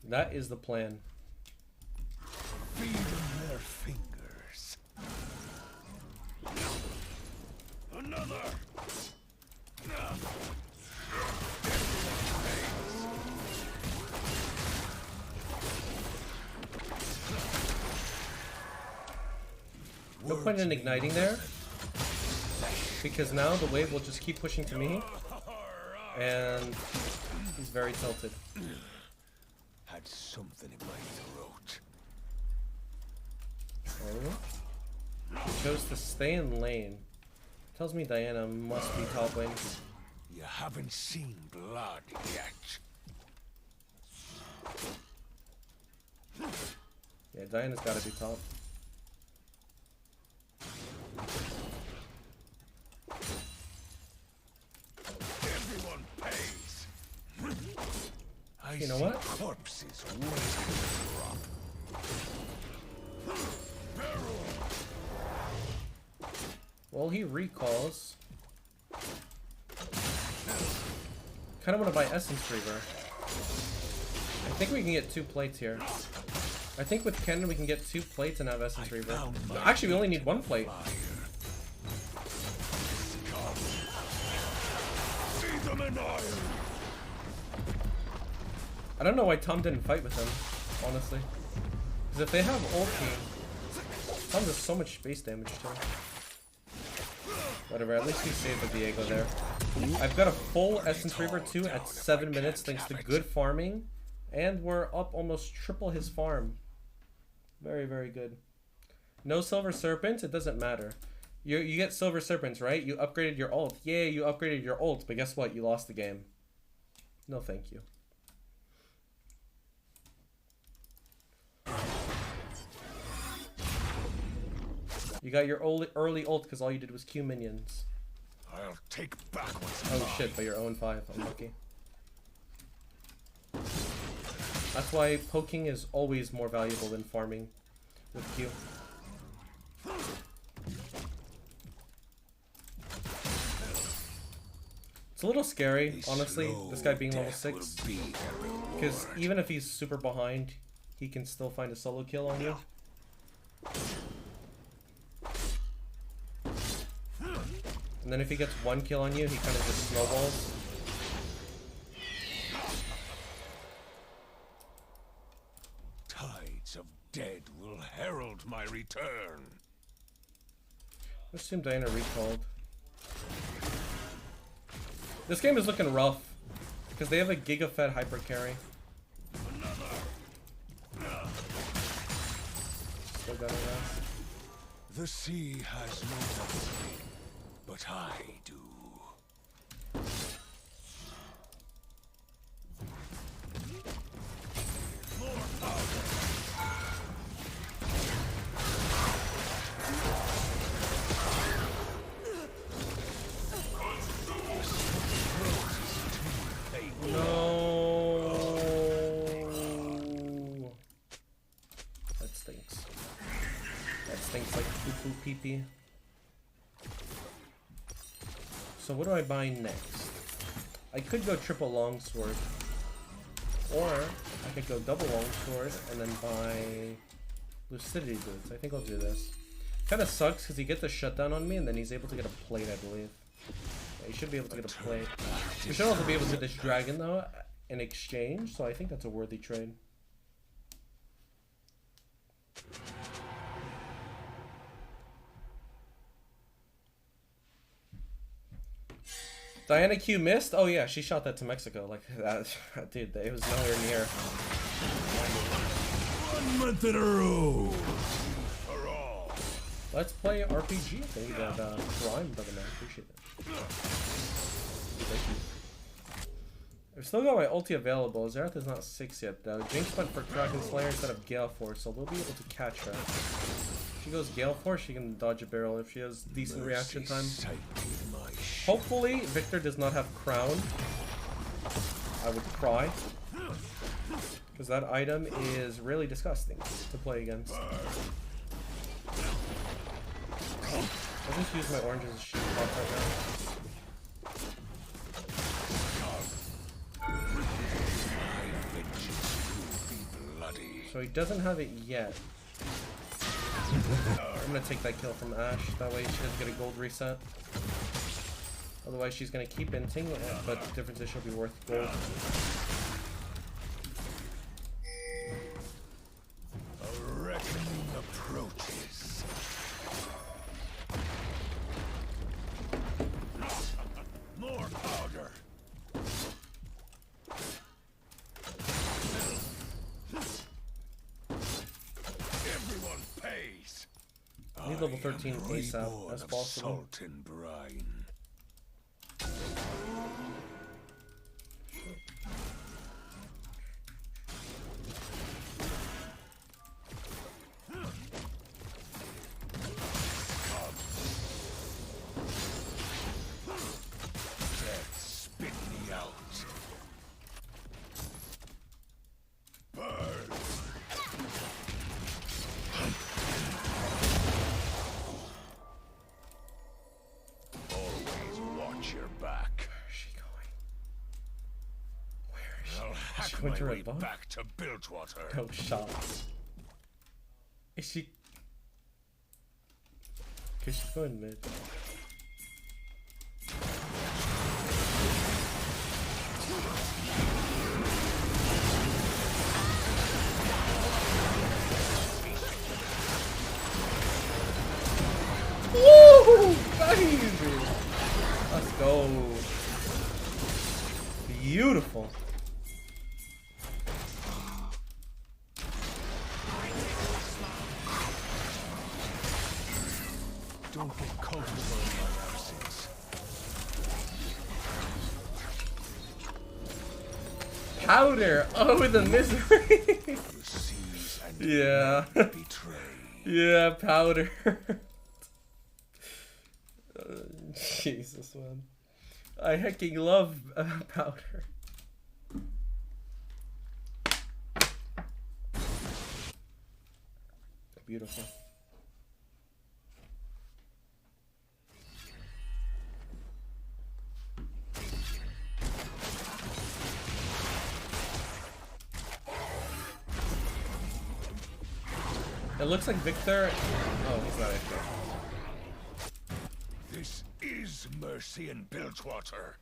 [SPEAKER 2] That is the plan.
[SPEAKER 1] Feed them their fingers. Another.
[SPEAKER 2] No point in igniting there, because now the wave will just keep pushing to me, and he's very tilted.
[SPEAKER 1] Had something in my throat.
[SPEAKER 2] Oh. He chose to stay in lane. Tells me Diana must be top lane.
[SPEAKER 1] You haven't seen blood yet.
[SPEAKER 2] Yeah, Diana's gotta be top.
[SPEAKER 1] Everyone pays.
[SPEAKER 2] You know what?
[SPEAKER 1] Corpses waiting to drop.
[SPEAKER 2] Well, he recalls. Kinda wanna buy Essence Reaver. I think we can get 2 plates here. I think with Kennen we can get 2 plates and have Essence Reaver. No, actually, we only need 1 plate.
[SPEAKER 1] an iron.
[SPEAKER 2] I don't know why Tom didn't fight with him, honestly. Because if they have ulti, Tom does so much space damage to him. Whatever, at least we saved the Diego there. I've got a full Essence Reaver 2 at 7 minutes thanks to good farming. And we're up almost triple his farm. Very, very good. No Silver Serpents? It doesn't matter. You get Silver Serpents, right? You upgraded your ult. Yeah, you upgraded your ult, but guess what? You lost the game. No thank you. You got your early ult because all you did was Q minions.
[SPEAKER 1] I'll take back what's
[SPEAKER 2] Oh
[SPEAKER 1] mine.
[SPEAKER 2] shit, but you're 0-5. Unlucky. That's why poking is always more valuable than farming with Q. It's a little scary, honestly, this guy being level 6. Because even if he's super behind, he can still find a solo kill on you. And then if he gets one kill on you, he kind of just snowballs.
[SPEAKER 1] Tides of dead will herald my return.
[SPEAKER 2] I assume Diana recalled. This game is looking rough because they have a Giga-Fed hyper carry. Still got it last.
[SPEAKER 1] The sea has no mercy, but I do.
[SPEAKER 2] No. That stinks. That stinks like poo-poo pee-pee. So what do I buy next? I could go triple longsword. Or I could go double longsword and then buy lucidity boots. I think I'll do this. Kinda sucks because he gets a shutdown on me and then he's able to get a plate, I believe. Yeah, he should be able to get a plate. We should also be able to get this dragon though in exchange, so I think that's a worthy trade. Diana Q missed? Oh yeah, she shot that to Mexico. Like that, dude, it was nowhere near.
[SPEAKER 1] 1 month in a row. For all.
[SPEAKER 2] Let's play RPG. Thank you, that Prime, brother man. Appreciate it. Thank you. I've still got my ulti available. Xerath is not 6 yet though. Jinx went for Kraken Slayer instead of Gale Force, so we'll be able to catch her. If she goes Gale Force, she can dodge a barrel if she has decent reaction time. Hopefully, Victor does not have Crown. I would cry. Because that item is really disgusting to play against. I'll just use my orange as a shield buff right now. So he doesn't have it yet. I'm gonna take that kill from Ashe. That way she doesn't get a gold reset. Otherwise she's gonna keep inting, but the difference is she'll be worth gold.
[SPEAKER 1] A reckoning approaches. More powder. Everyone pays.
[SPEAKER 2] I need level 13 ASAP as possible.
[SPEAKER 1] Salt and brine. Spit me out. Burn. Always watch your back.
[SPEAKER 2] Where is she going? Where is she?
[SPEAKER 1] I'll hack
[SPEAKER 2] She went
[SPEAKER 1] my
[SPEAKER 2] to her
[SPEAKER 1] way
[SPEAKER 2] buff?
[SPEAKER 1] back to Bilgewater.
[SPEAKER 2] No shots. Is she? Cause she's going mid. Let's go. Beautiful.
[SPEAKER 1] Don't get comfortable in my absence.
[SPEAKER 2] Powder. Oh, the misery.
[SPEAKER 1] You seize and
[SPEAKER 2] Yeah.
[SPEAKER 1] betray.
[SPEAKER 2] Yeah, powder. Jesus, man. I hecking love powder. Beautiful. It looks like Victor. Oh, he's not Victor.
[SPEAKER 1] This is mercy in Bilgewater.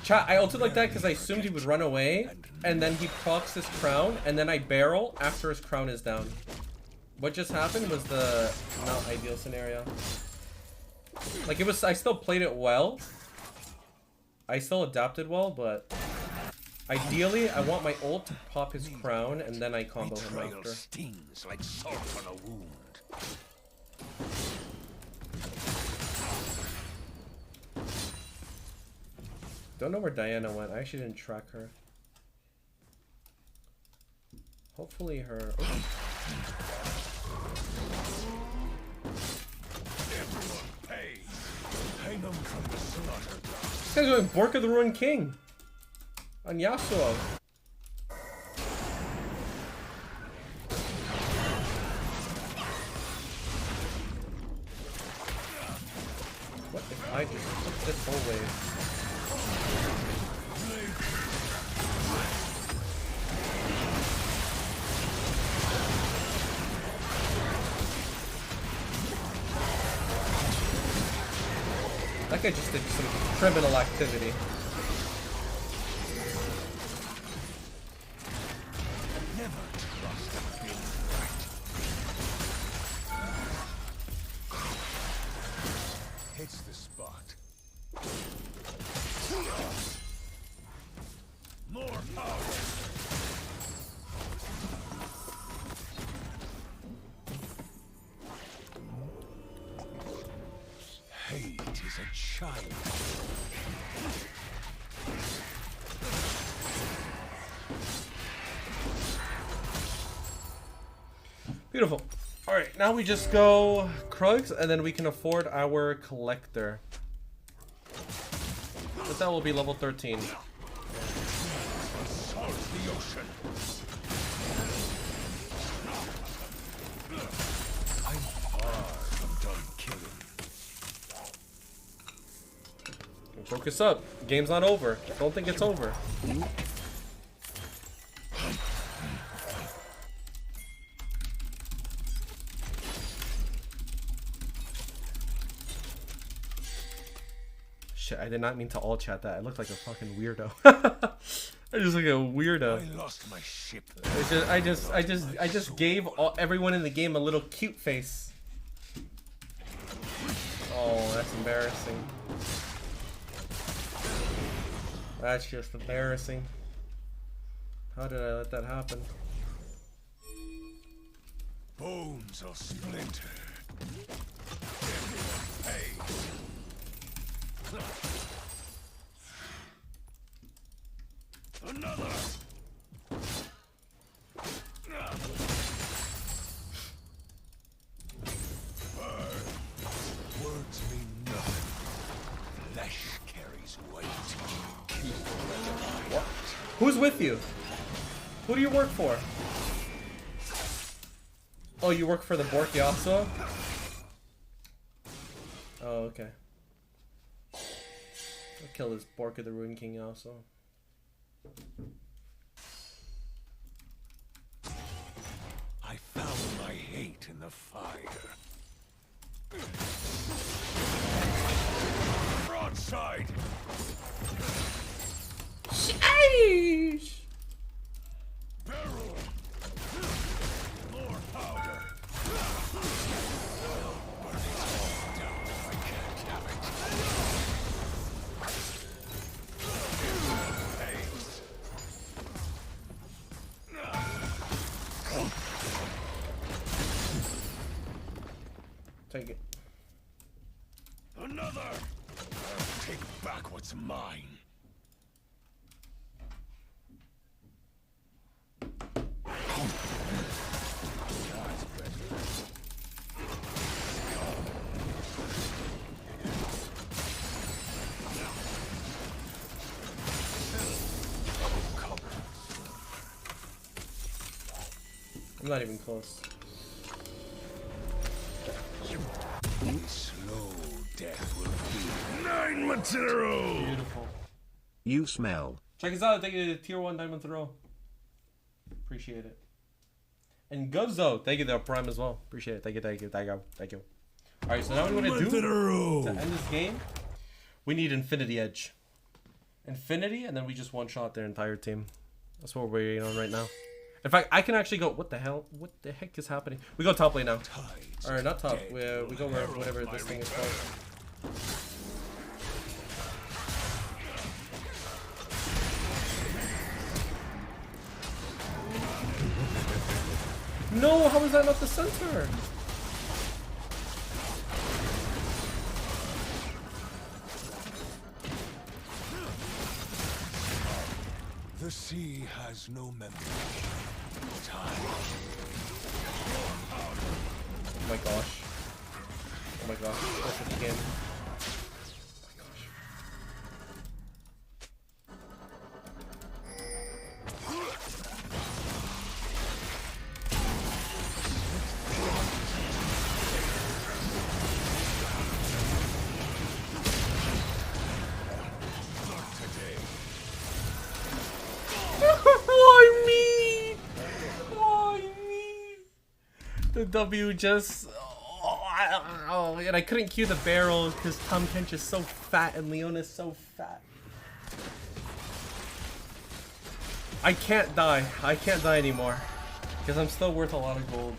[SPEAKER 2] Chat, I ulted like that because I assumed he would run away, and then he procs his crown, and then I barrel after his crown is down. What just happened was the not ideal scenario. Like, it was, I still played it well. I still adapted well, but ideally, I want my ult to pop his crown, and then I combo him
[SPEAKER 1] Betrayal
[SPEAKER 2] after.
[SPEAKER 1] stings like salt on a wound.
[SPEAKER 2] Don't know where Diana went. I actually didn't track her. Hopefully her... Oh.
[SPEAKER 1] Everyone pay. Hang them from the slaughter.
[SPEAKER 2] This guy's going Bork of the Ruined King on Yasuo. What if I just took this whole wave? That guy just did some criminal activity.
[SPEAKER 1] Never trust a big rat. Hits the spot. More power. Hate is a child.
[SPEAKER 2] Beautiful. Alright, now we just go Krugs, and then we can afford our Collector. But that will be level 13.
[SPEAKER 1] Salt the ocean. I'm far from done killing.
[SPEAKER 2] Focus up. Game's not over. Don't think it's over. Shit, I did not mean to all chat that. I looked like a fucking weirdo. I just like a weirdo.
[SPEAKER 1] I lost my ship.
[SPEAKER 2] I just gave everyone in the game a little cute face. Oh, that's embarrassing. That's just embarrassing. How did I let that happen?
[SPEAKER 1] Bones will splinter. Hey. Another. Words mean nothing. Flesh carries weight.
[SPEAKER 2] What? Who's with you? Who do you work for? Oh, you work for the Bork Yasuo? Oh, okay. I'll kill this Bork of the Ruined King Yasuo.
[SPEAKER 1] I found my hate in the fire. Broadside. side.
[SPEAKER 2] Sheesh.
[SPEAKER 1] Barrel. More powder. Burn it all down if I can't have it. Haste.
[SPEAKER 2] Take it.
[SPEAKER 1] Another. I'll take back what's mine. That's better.
[SPEAKER 2] I'm not even close.
[SPEAKER 1] Slow death will be 9 months in a row.
[SPEAKER 2] Beautiful.
[SPEAKER 4] You smell.
[SPEAKER 2] Check us out. Thank you to Tier 1 Diamond Throw. Appreciate it. And Gubzo, thank you to Prime as well. Appreciate it. Thank you, thank you, thank you, thank you. Alright, so now what we want to do to end this game, we need Infinity Edge. Infinity, and then we just one-shot their entire team. That's what we're waiting on right now. In fact, I can actually go... What the hell? What the heck is happening? We go top lane now. Or not top. We go whatever this thing is called. No, how is that not the center?
[SPEAKER 1] The sea has no memory. Time.
[SPEAKER 2] Oh my gosh. Oh my gosh. Perfect again. Oh my gosh. Why me? Why me? The W just... Oh, and I couldn't cue the barrel because Tom Kench is so fat and Leona's so fat. I can't die. I can't die anymore. Because I'm still worth a lot of gold.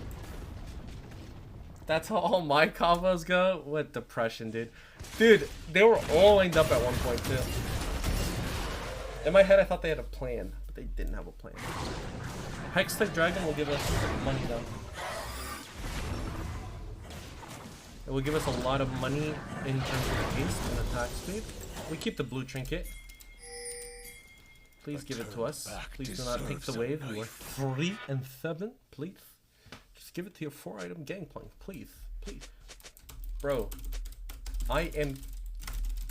[SPEAKER 2] That's how all my combos go? What depression, dude. Dude, they were all lined up at one point, too. In my head, I thought they had a plan, but they didn't have a plan. Hextech Dragon will give us money, though. It will give us a lot of money in terms of haste and attack speed. We keep the blue trinket. Please give it to us. Please do not take the wave. You are 3 and 7, please. Just give it to your 4-item Gangplank, please, please. Bro, I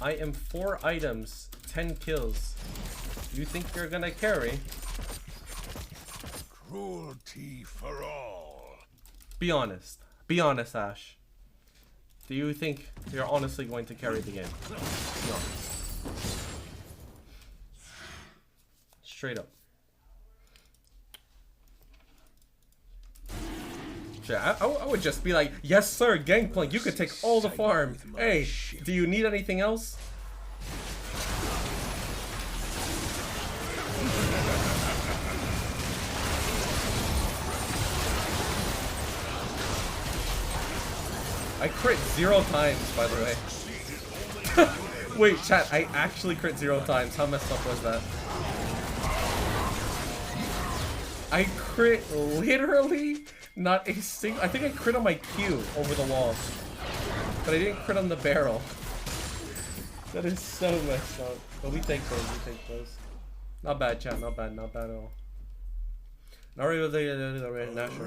[SPEAKER 2] am 4 items, 10 kills. You think you're gonna carry?
[SPEAKER 1] Cruelty for all.
[SPEAKER 2] Be honest. Be honest, Ash. Do you think you're honestly going to carry the game? Be honest. Straight up. Sure, I would just be like, yes sir, Gangplank, you could take all the farm. Hey, do you need anything else? I crit 0 times, by the way. Wait, chat, I actually crit 0 times. How messed up was that? I crit literally not a single... I think I crit on my Q over the wall. But I didn't crit on the barrel. That is so messed up. But we take those, we take those. Not bad, chat, not bad, not bad at all. Not really the national.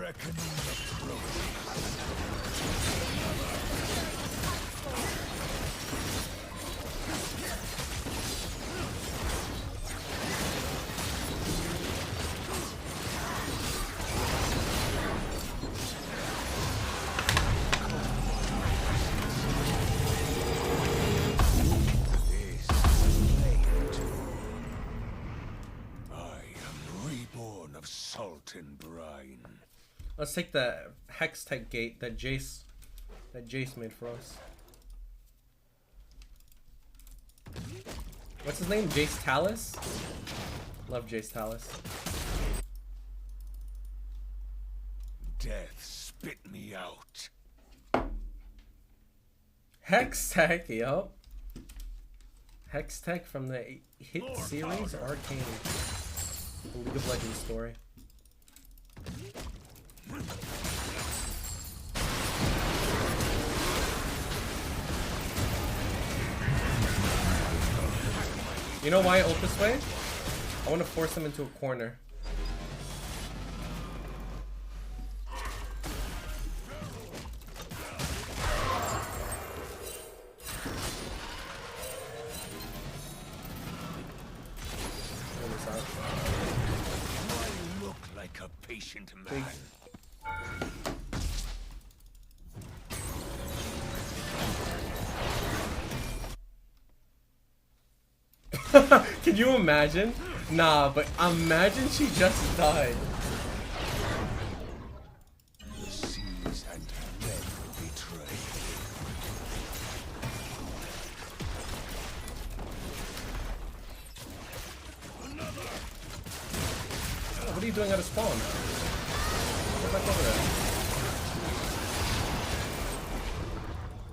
[SPEAKER 1] Salt and brine.
[SPEAKER 2] Let's take the Hextech gate that Jace made for us. What's his name? Jace Talus? Love Jace Talus.
[SPEAKER 1] Death spit me out.
[SPEAKER 2] Hextech, yo. Hextech from the hit series Arcane. The League of Legends story. You know why I ult this way? I want to force them into a corner.
[SPEAKER 1] I look like a patient man.
[SPEAKER 2] Can you imagine? Nah, but imagine she just died.
[SPEAKER 1] The seas and men betray.
[SPEAKER 2] Oh, what are you doing out of spawn? Get back over there.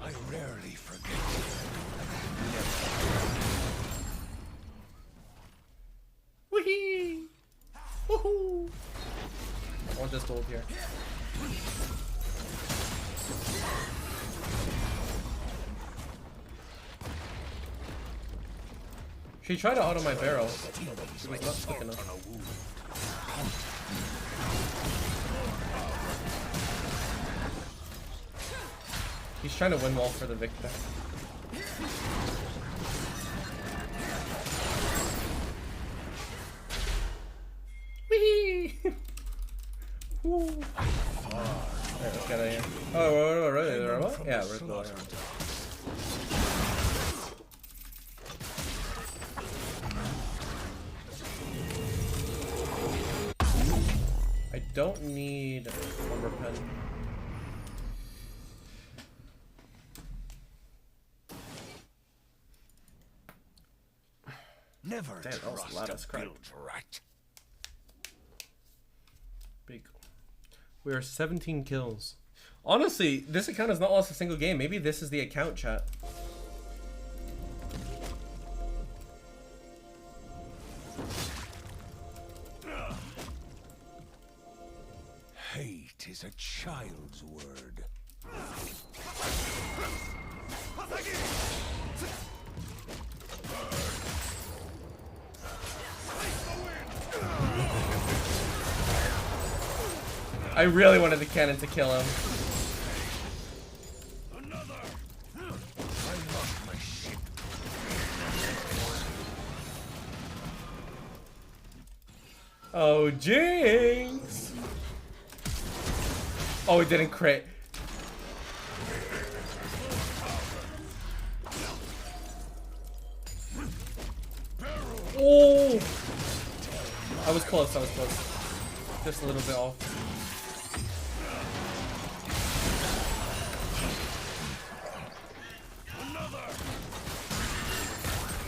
[SPEAKER 1] I rarely forget.
[SPEAKER 2] Wee! Woohoo! I want this gold here. She tried to auto my barrel. She was not quick enough. He's trying to win wall for the victor. Whee! Woo! Alright, let's get out of here. Oh, what? Yeah, we're going. I don't need a lumber pen.
[SPEAKER 1] Never
[SPEAKER 2] Damn, that was
[SPEAKER 1] trust
[SPEAKER 2] loud
[SPEAKER 1] a
[SPEAKER 2] as crap.
[SPEAKER 1] built rat.
[SPEAKER 2] Big. We are 17 kills. Honestly, this account has not lost a single game. Maybe this is the account, chat.
[SPEAKER 1] Hate is a child's word.
[SPEAKER 2] I really wanted the cannon to kill him.
[SPEAKER 1] I lost my ship.
[SPEAKER 2] Oh, Jinx! Oh, he didn't crit. Oh! I was close, I was close. Just a little bit off.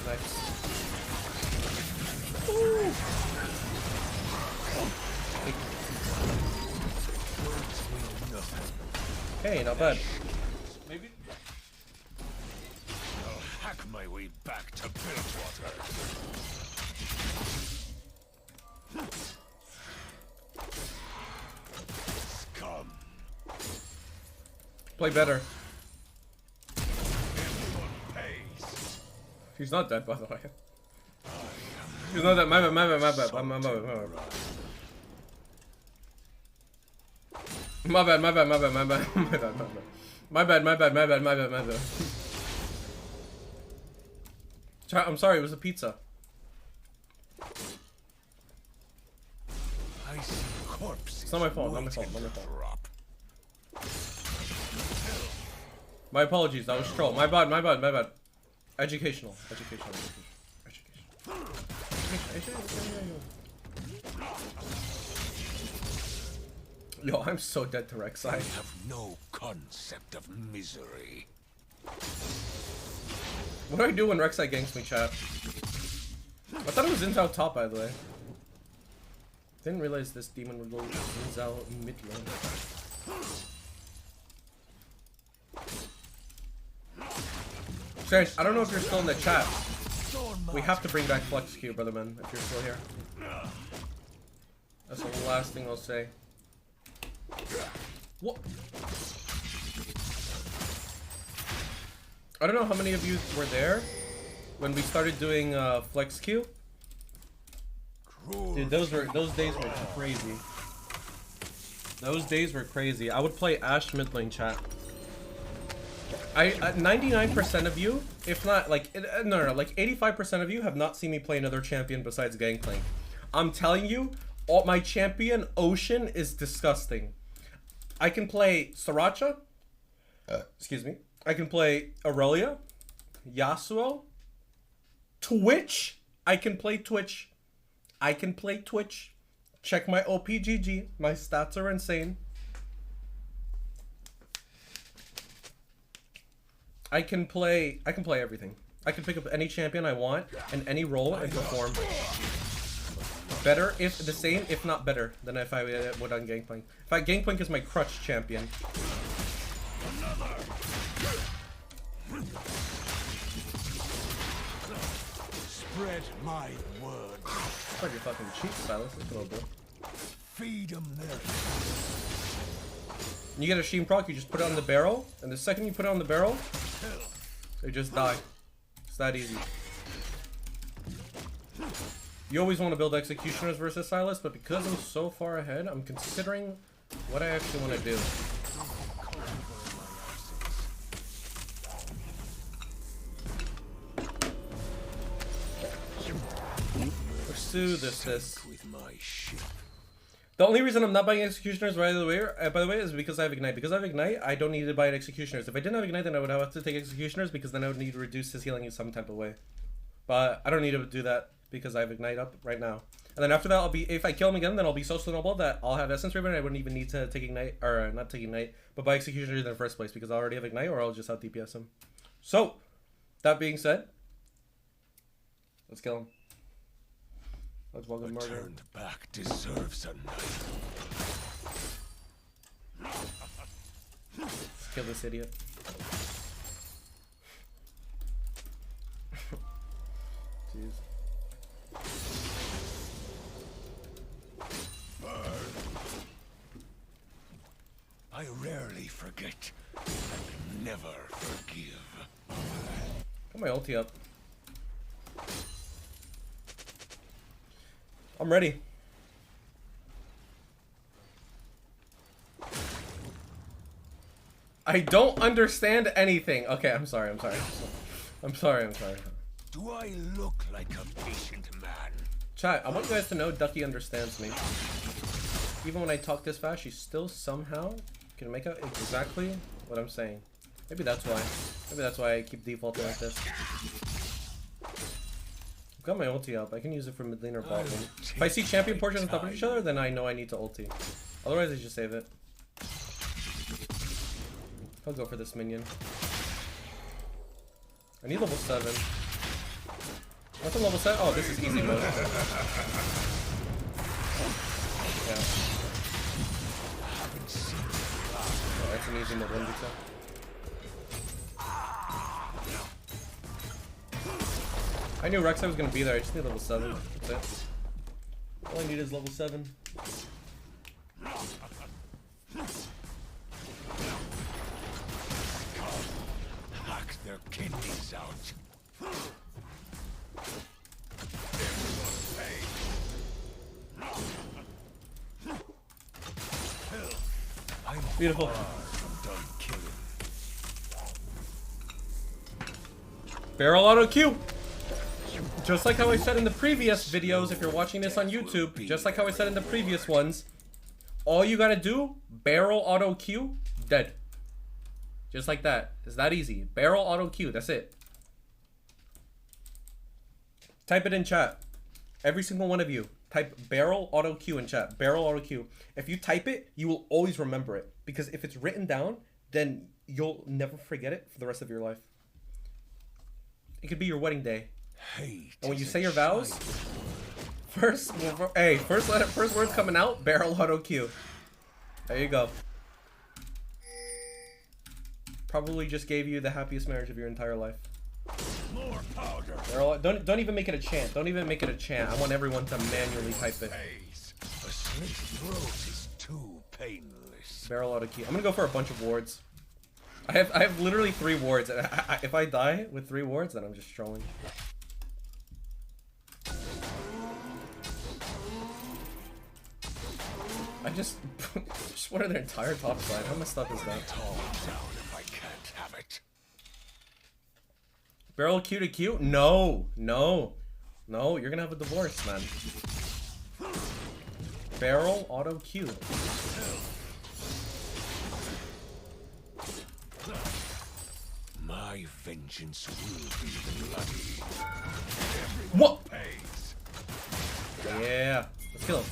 [SPEAKER 2] Nice. Ooh. Hey, not bad.
[SPEAKER 1] Maybe I'll hack my way back to Bilgewater. Scum.
[SPEAKER 2] Play better.
[SPEAKER 1] Everyone pays.
[SPEAKER 2] She's not dead, by the way. She's not dead. My bad, my bad, my bad, my bad, my bad. My bad, my bad, my bad, my bad, my bad, my bad, my bad, my bad, my bad, my bad. I'm sorry, it was a pizza.
[SPEAKER 1] I see corpses.
[SPEAKER 2] It's not my fault, not my fault, not my
[SPEAKER 1] waiting to
[SPEAKER 2] fault.
[SPEAKER 1] drop.
[SPEAKER 2] My apologies, that was troll. My bad, my bad, my bad. Educational, educational, educational. Yo, I'm so dead to Rek'Sai.
[SPEAKER 1] I have no concept of misery.
[SPEAKER 2] What do I do when Rek'Sai ganks me, chat? I thought it was Zinzao top, by the way. Didn't realize this demon would go Zinzao mid lane. Strange, I don't know if you're still in the chat. We have to bring back Flex Q, brother man, if you're still here. That's the last thing I'll say. What? I don't know how many of you were there when we started doing Flex Q. Dude, those days were crazy. Those days were crazy. I would play Ashe mid lane, chat. 99% of you, if not like no, like 85% of you have not seen me play another champion besides Gangplank. I'm telling you, my champion Ocean is disgusting. I can play Sriracha. Excuse me. I can play Aurelia, Yasuo, Twitch. I can play Twitch. I can play Twitch. Check my OPGG. My stats are insane. I can play everything. I can pick up any champion I want and any role and perform. Better, if the same, if not better than if I would on Gangplank. In fact, Gangplank is my crutch champion.
[SPEAKER 1] Spread my word.
[SPEAKER 2] It's like you're fucking cheap, Silas. Let's go, bro.
[SPEAKER 1] Feed them their.
[SPEAKER 2] You get a Sheen proc, you just put it on the barrel, and the second you put it on the barrel, they just die. It's that easy. You always want to build executioners versus Silas, but because I'm so far ahead, I'm considering what I actually want to do. Pursue this.
[SPEAKER 1] With my ship.
[SPEAKER 2] The only reason I'm not buying executioners by the way, is because I have Ignite. Because I have Ignite, I don't need to buy executioners. If I didn't have Ignite, then I would have to take executioners because then I would need to reduce his healing in some type of way. But I don't need to do that because I have Ignite up right now. And then after that, I'll be, if I kill him again, then I'll be so noble that I'll have Essence Raven and I wouldn't even need to take Ignite, or not take Ignite, but buy executioners in the first place because I already have Ignite, or I'll just out DPS him. So, that being said, let's kill him. Let's welcome Murder.
[SPEAKER 1] Turned back deserves a knife.
[SPEAKER 2] Let's kill this idiot. Jeez.
[SPEAKER 1] I rarely forget. I never forgive.
[SPEAKER 2] Got my ulti up. I'm ready. I don't understand anything. Okay, I'm sorry. I'm sorry.
[SPEAKER 1] Do I look like a patient man?
[SPEAKER 2] Chat, I want you guys to know Ducky understands me. Even when I talk this fast, she still somehow can make out exactly what I'm saying. Maybe that's why. Maybe that's why I keep defaulting like this. I've got my ulti up. I can use it for mid lane or bot lane. If I see champion portions on top of each other, then I know I need to ulti. Otherwise, I just save it. I'll go for this minion. I need level 7. What's a level 7? Oh, this is easy mode. Yeah. Oh, that's an easy mode 1v2. I knew Rek'Sai was gonna be there. I just need level 7. That's it. All I need is level 7.
[SPEAKER 1] Hack their kidneys out.
[SPEAKER 2] Beautiful.
[SPEAKER 1] I'm done killing.
[SPEAKER 2] Barrel auto Q. Just like how I said in the previous videos, if you're watching this on YouTube, just like how I said in the previous ones, all you gotta do, barrel auto Q, dead. Just like that. It's that easy. Barrel auto Q, that's it. Type it in chat. Every single one of you. Type barrel auto Q in chat. Barrel auto Q. If you type it, you will always remember it. Because if it's written down, then you'll never forget it for the rest of your life. It could be your wedding day.
[SPEAKER 1] Hate
[SPEAKER 2] And when you
[SPEAKER 1] is
[SPEAKER 2] say
[SPEAKER 1] a
[SPEAKER 2] your vows,
[SPEAKER 1] child.
[SPEAKER 2] first words coming out, barrel auto Q. There you go. Probably just gave you the happiest marriage of your entire life.
[SPEAKER 1] More powder.
[SPEAKER 2] Barrel, don't even make it a chant. Don't even make it a chant. I want everyone to manually type it.
[SPEAKER 1] Face. A slit throat is too painless.
[SPEAKER 2] Barrel auto Q. I'm gonna go for a bunch of wards. I have literally 3 wards. And if I die with 3 wards, then I'm just trolling. I just ordered their entire top side. How messed up is that?
[SPEAKER 1] Calm down if I can't have it.
[SPEAKER 2] Barrel Q to Q? No, no, no. You're gonna have a divorce, man. Barrel auto Q.
[SPEAKER 1] My vengeance will be bloody.
[SPEAKER 2] What?
[SPEAKER 1] Pays.
[SPEAKER 2] Yeah. Let's kill him.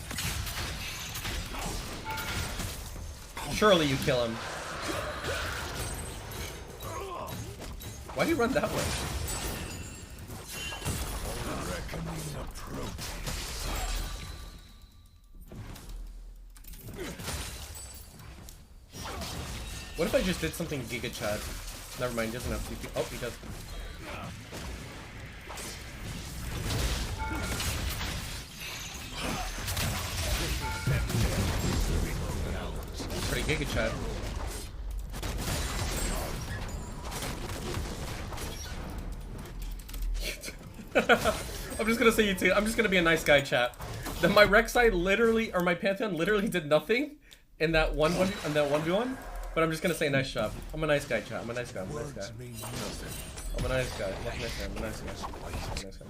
[SPEAKER 2] Surely you kill him. Why do you run that way?
[SPEAKER 1] Reckoning approaches.
[SPEAKER 2] What if I just did something Giga Chad? Never mind, he doesn't have TP. Oh, he does. Pretty Giga Chad. I'm just gonna say you too. I'm just gonna be a nice guy, chat. Then my Rek'Sai literally, or my Pantheon literally did nothing in that 1v1. But I'm just gonna say nice job. I'm a nice guy, chat. I'm a nice guy. I'm a nice guy.
[SPEAKER 1] Words mean nothing.
[SPEAKER 2] I'm a nice guy. I'm a nice guy. I'm a nice guy. I'm a nice guy.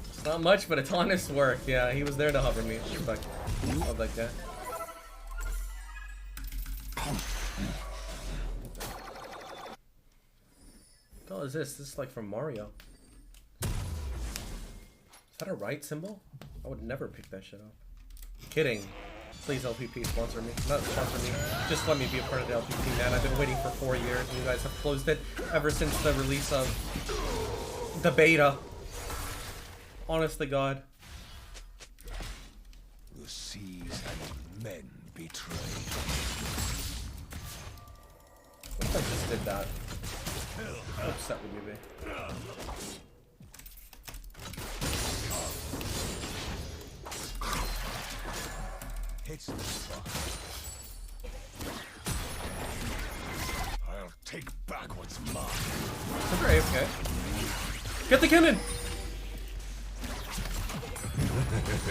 [SPEAKER 2] It's not much, but it's honest work. Yeah, he was there to hover me. Respect. Love that guy. What the hell is this? This is like from Mario. Is that a right symbol? I would never pick that shit up. Kidding. Please LPP sponsor me. Not sponsor me. Just let me be a part of the LPP, man. I've been waiting for 4 years and you guys have closed it ever since the release of the beta. Honest to God.
[SPEAKER 1] The seas and men betray.
[SPEAKER 2] What if I just did that? How upset would you be?
[SPEAKER 1] Hits the spot. I'll take back what's mine.
[SPEAKER 2] Super AFK. Get the cannon!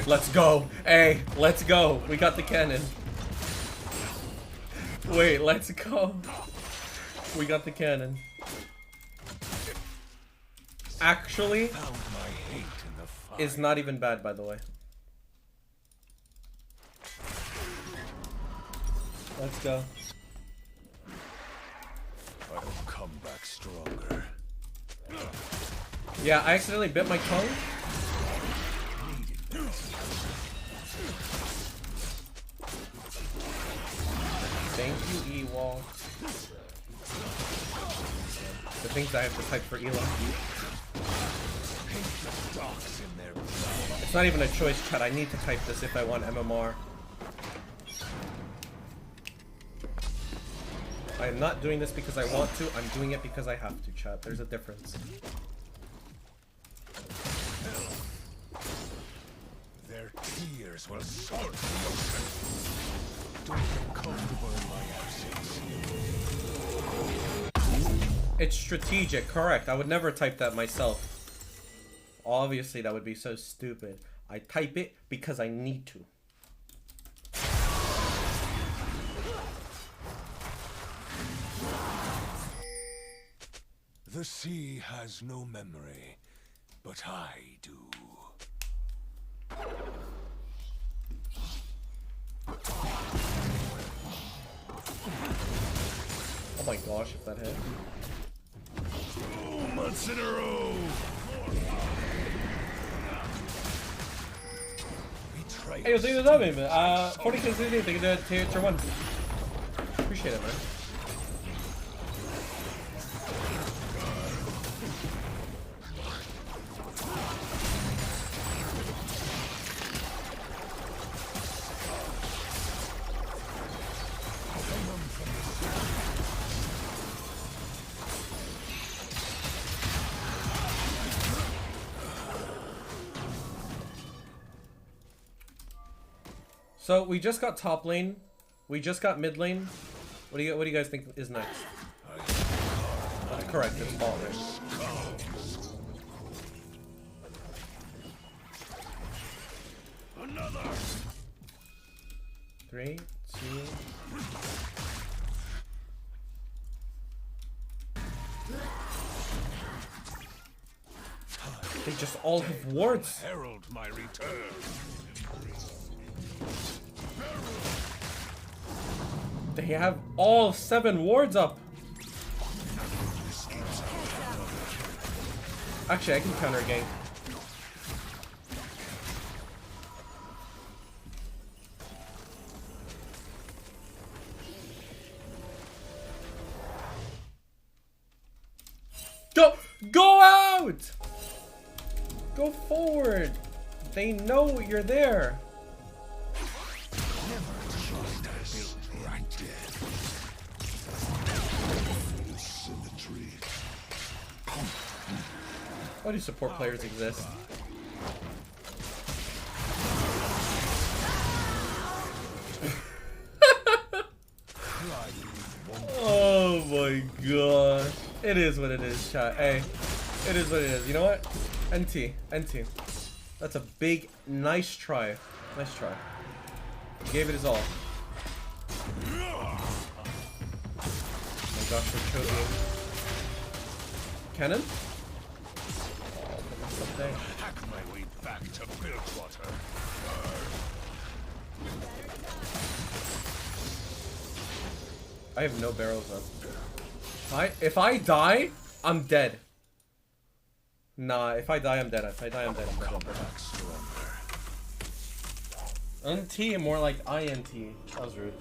[SPEAKER 2] Let's go. Hey, let's go. We got the cannon. Wait, let's go. We got the cannon. Actually,
[SPEAKER 1] Found my hate in the fire.
[SPEAKER 2] is not even bad, by the way. Let's go.
[SPEAKER 1] I'll come back stronger.
[SPEAKER 2] Yeah, I accidentally bit my tongue. Thank you, E-Wall. The things I have to type for Ela.
[SPEAKER 1] Dogs in their
[SPEAKER 2] It's not even a choice, chat. I need to type this if I want MMR. I am not doing this because I want to. I'm doing it because I have to, chat. There's a difference.
[SPEAKER 1] Their tears will salt the ocean. Don't get comfortable in my absence.
[SPEAKER 2] It's strategic, correct. I would never type that myself. Obviously, that would be so stupid. I type it because I need to.
[SPEAKER 1] The sea has no memory, but I do.
[SPEAKER 2] Oh my gosh, if that hit.
[SPEAKER 1] 2 months in a row! Betrayal.
[SPEAKER 2] Hey, yo, thank you for that, man. 40 kills today, thank you to tier 1. Appreciate it, man. So we just got top lane. We just got mid lane. What do you guys think is next? Correct, it's bot lane.
[SPEAKER 1] Another.
[SPEAKER 2] 3, 2. They just all have wards.
[SPEAKER 1] Herald my return.
[SPEAKER 2] They have all 7 wards up. Actually, I can counter a gank. Go out! Go forward. They know you're there. Why do support players exist? Oh my god. It is what it is, chat. Hey, it is what it is. You know what? NT. That's a big, nice try. Nice try. Gave it his all. Oh my gosh, we're choking. Cannon?
[SPEAKER 1] Hack my way back to Bilgewater.
[SPEAKER 2] I have no barrels up. If I die, I'm dead. Nah, if I die, I'm dead. If I die, I'm dead. NT, more like INT. That was rude.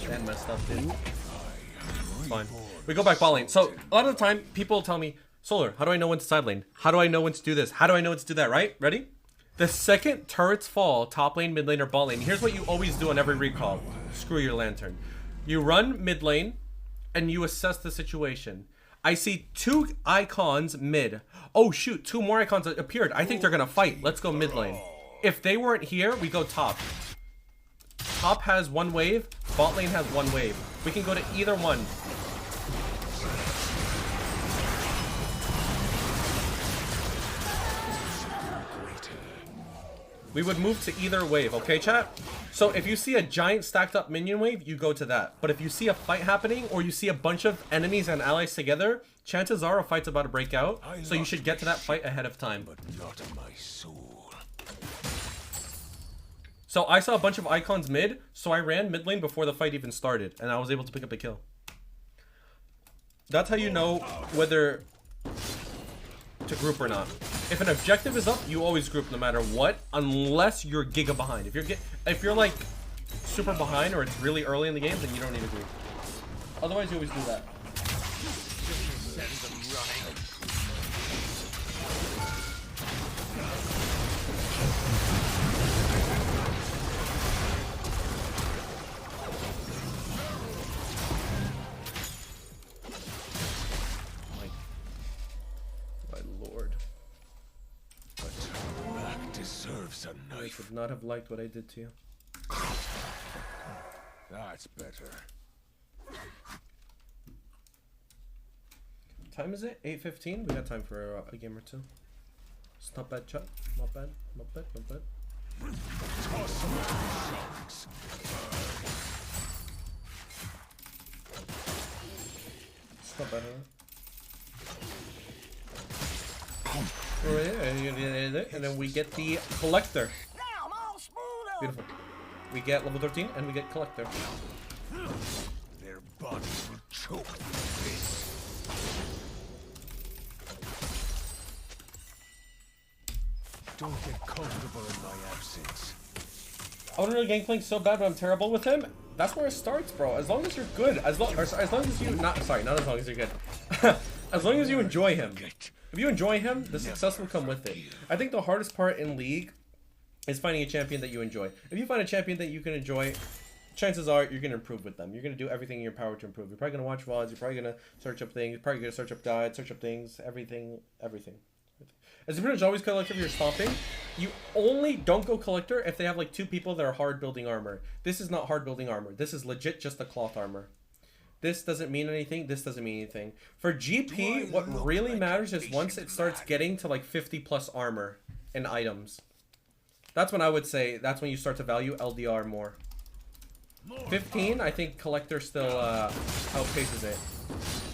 [SPEAKER 2] And messed up, dude. Fine. We go back bot lane. So, a lot of the time, people tell me, Solar, how do I know when to side lane? How do I know when to do this? How do I know when to do that, right? Ready? The second turrets fall, top lane, mid lane, or bot lane, here's what you always do on every recall. Screw your lantern. You run mid lane, and you assess the situation. I see 2 icons mid. Oh shoot, 2 more icons appeared. I think they're gonna fight. Let's go mid lane. If they weren't here, we go top. Top has 1 wave, bot lane has 1 wave. We can go to either one. We would move to either wave, okay, chat? So if you see a giant stacked up minion wave, you go to that. But if you see a fight happening, or you see a bunch of enemies and allies together, chances are a fight's about to break out. So you should get to that fight ahead of time.
[SPEAKER 1] But not my soul.
[SPEAKER 2] So I saw a bunch of icons mid, so I ran mid lane before the fight even started, and I was able to pick up a kill. That's how you know whether to group or not. If an objective is up, you always group no matter what, unless you're giga behind. If you're like super behind or it's really early in the game, then you don't need to group. Otherwise, you always do that. I should not have liked what I did to you.
[SPEAKER 1] That's better.
[SPEAKER 2] What time is it? 8:15? We got time for a game or two. It's not bad, chat. Not bad. Not bad. Not bad. It's not bad, and then we get the collector. Beautiful. We get level 13 and we get collector.
[SPEAKER 1] Their bodies will choke this. Don't get comfortable in my absence.
[SPEAKER 2] I want to know Gangplank so bad, but I'm terrible with him. That's where it starts, bro. As long as you're good, as long as you not as long as you're good. As long as you enjoy him. If you enjoy him, the success will come with it. I think the hardest part in League is finding a champion that you enjoy. If you find a champion that you can enjoy, chances are you're going to improve with them. You're going to do everything in your power to improve. You're probably going to watch VODs. You're probably going to search up things. You're probably going to search up guides, search up things, everything. As pretty much always collector if you're stomping. You only don't go collector if they have like 2 people that are hard building armor. This is not hard building armor. This is legit just a cloth armor. This doesn't mean anything. This doesn't mean anything. For GP, what really matters is once it starts getting to like 50 plus armor and items. That's when I would say that's when you start to value LDR more. 15, I think collector still outpaces it.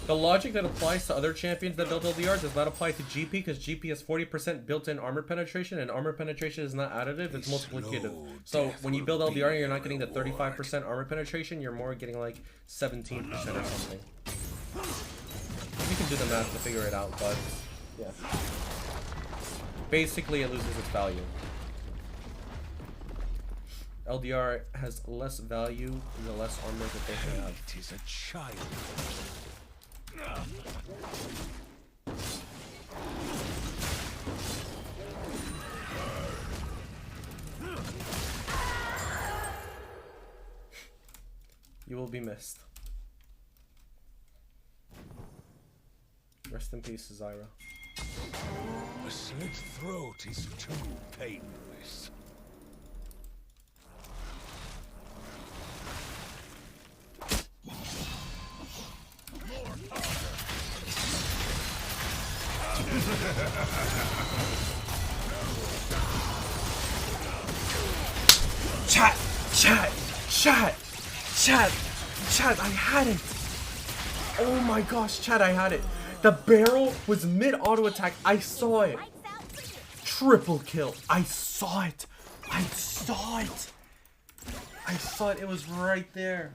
[SPEAKER 2] The logic that applies to other champions that build LDR does not apply to GP because GP has 40% built-in armor penetration, and armor penetration is not additive, it's multiplicative. So when you build LDR, you're not getting the 35% armor penetration, you're more getting like 17% or something. You can do the math to figure it out, but yeah. Basically, it loses its value. LDR has less value the less armor that they have.
[SPEAKER 1] It is a child.
[SPEAKER 2] You will be missed. Rest in peace, Zyra.
[SPEAKER 1] A slit throat is too painless.
[SPEAKER 2] Chat, I had it. Oh my gosh, chat, I had it. The barrel was mid auto attack. I saw it. Triple kill. I saw it. I saw it. I saw it. It was right there.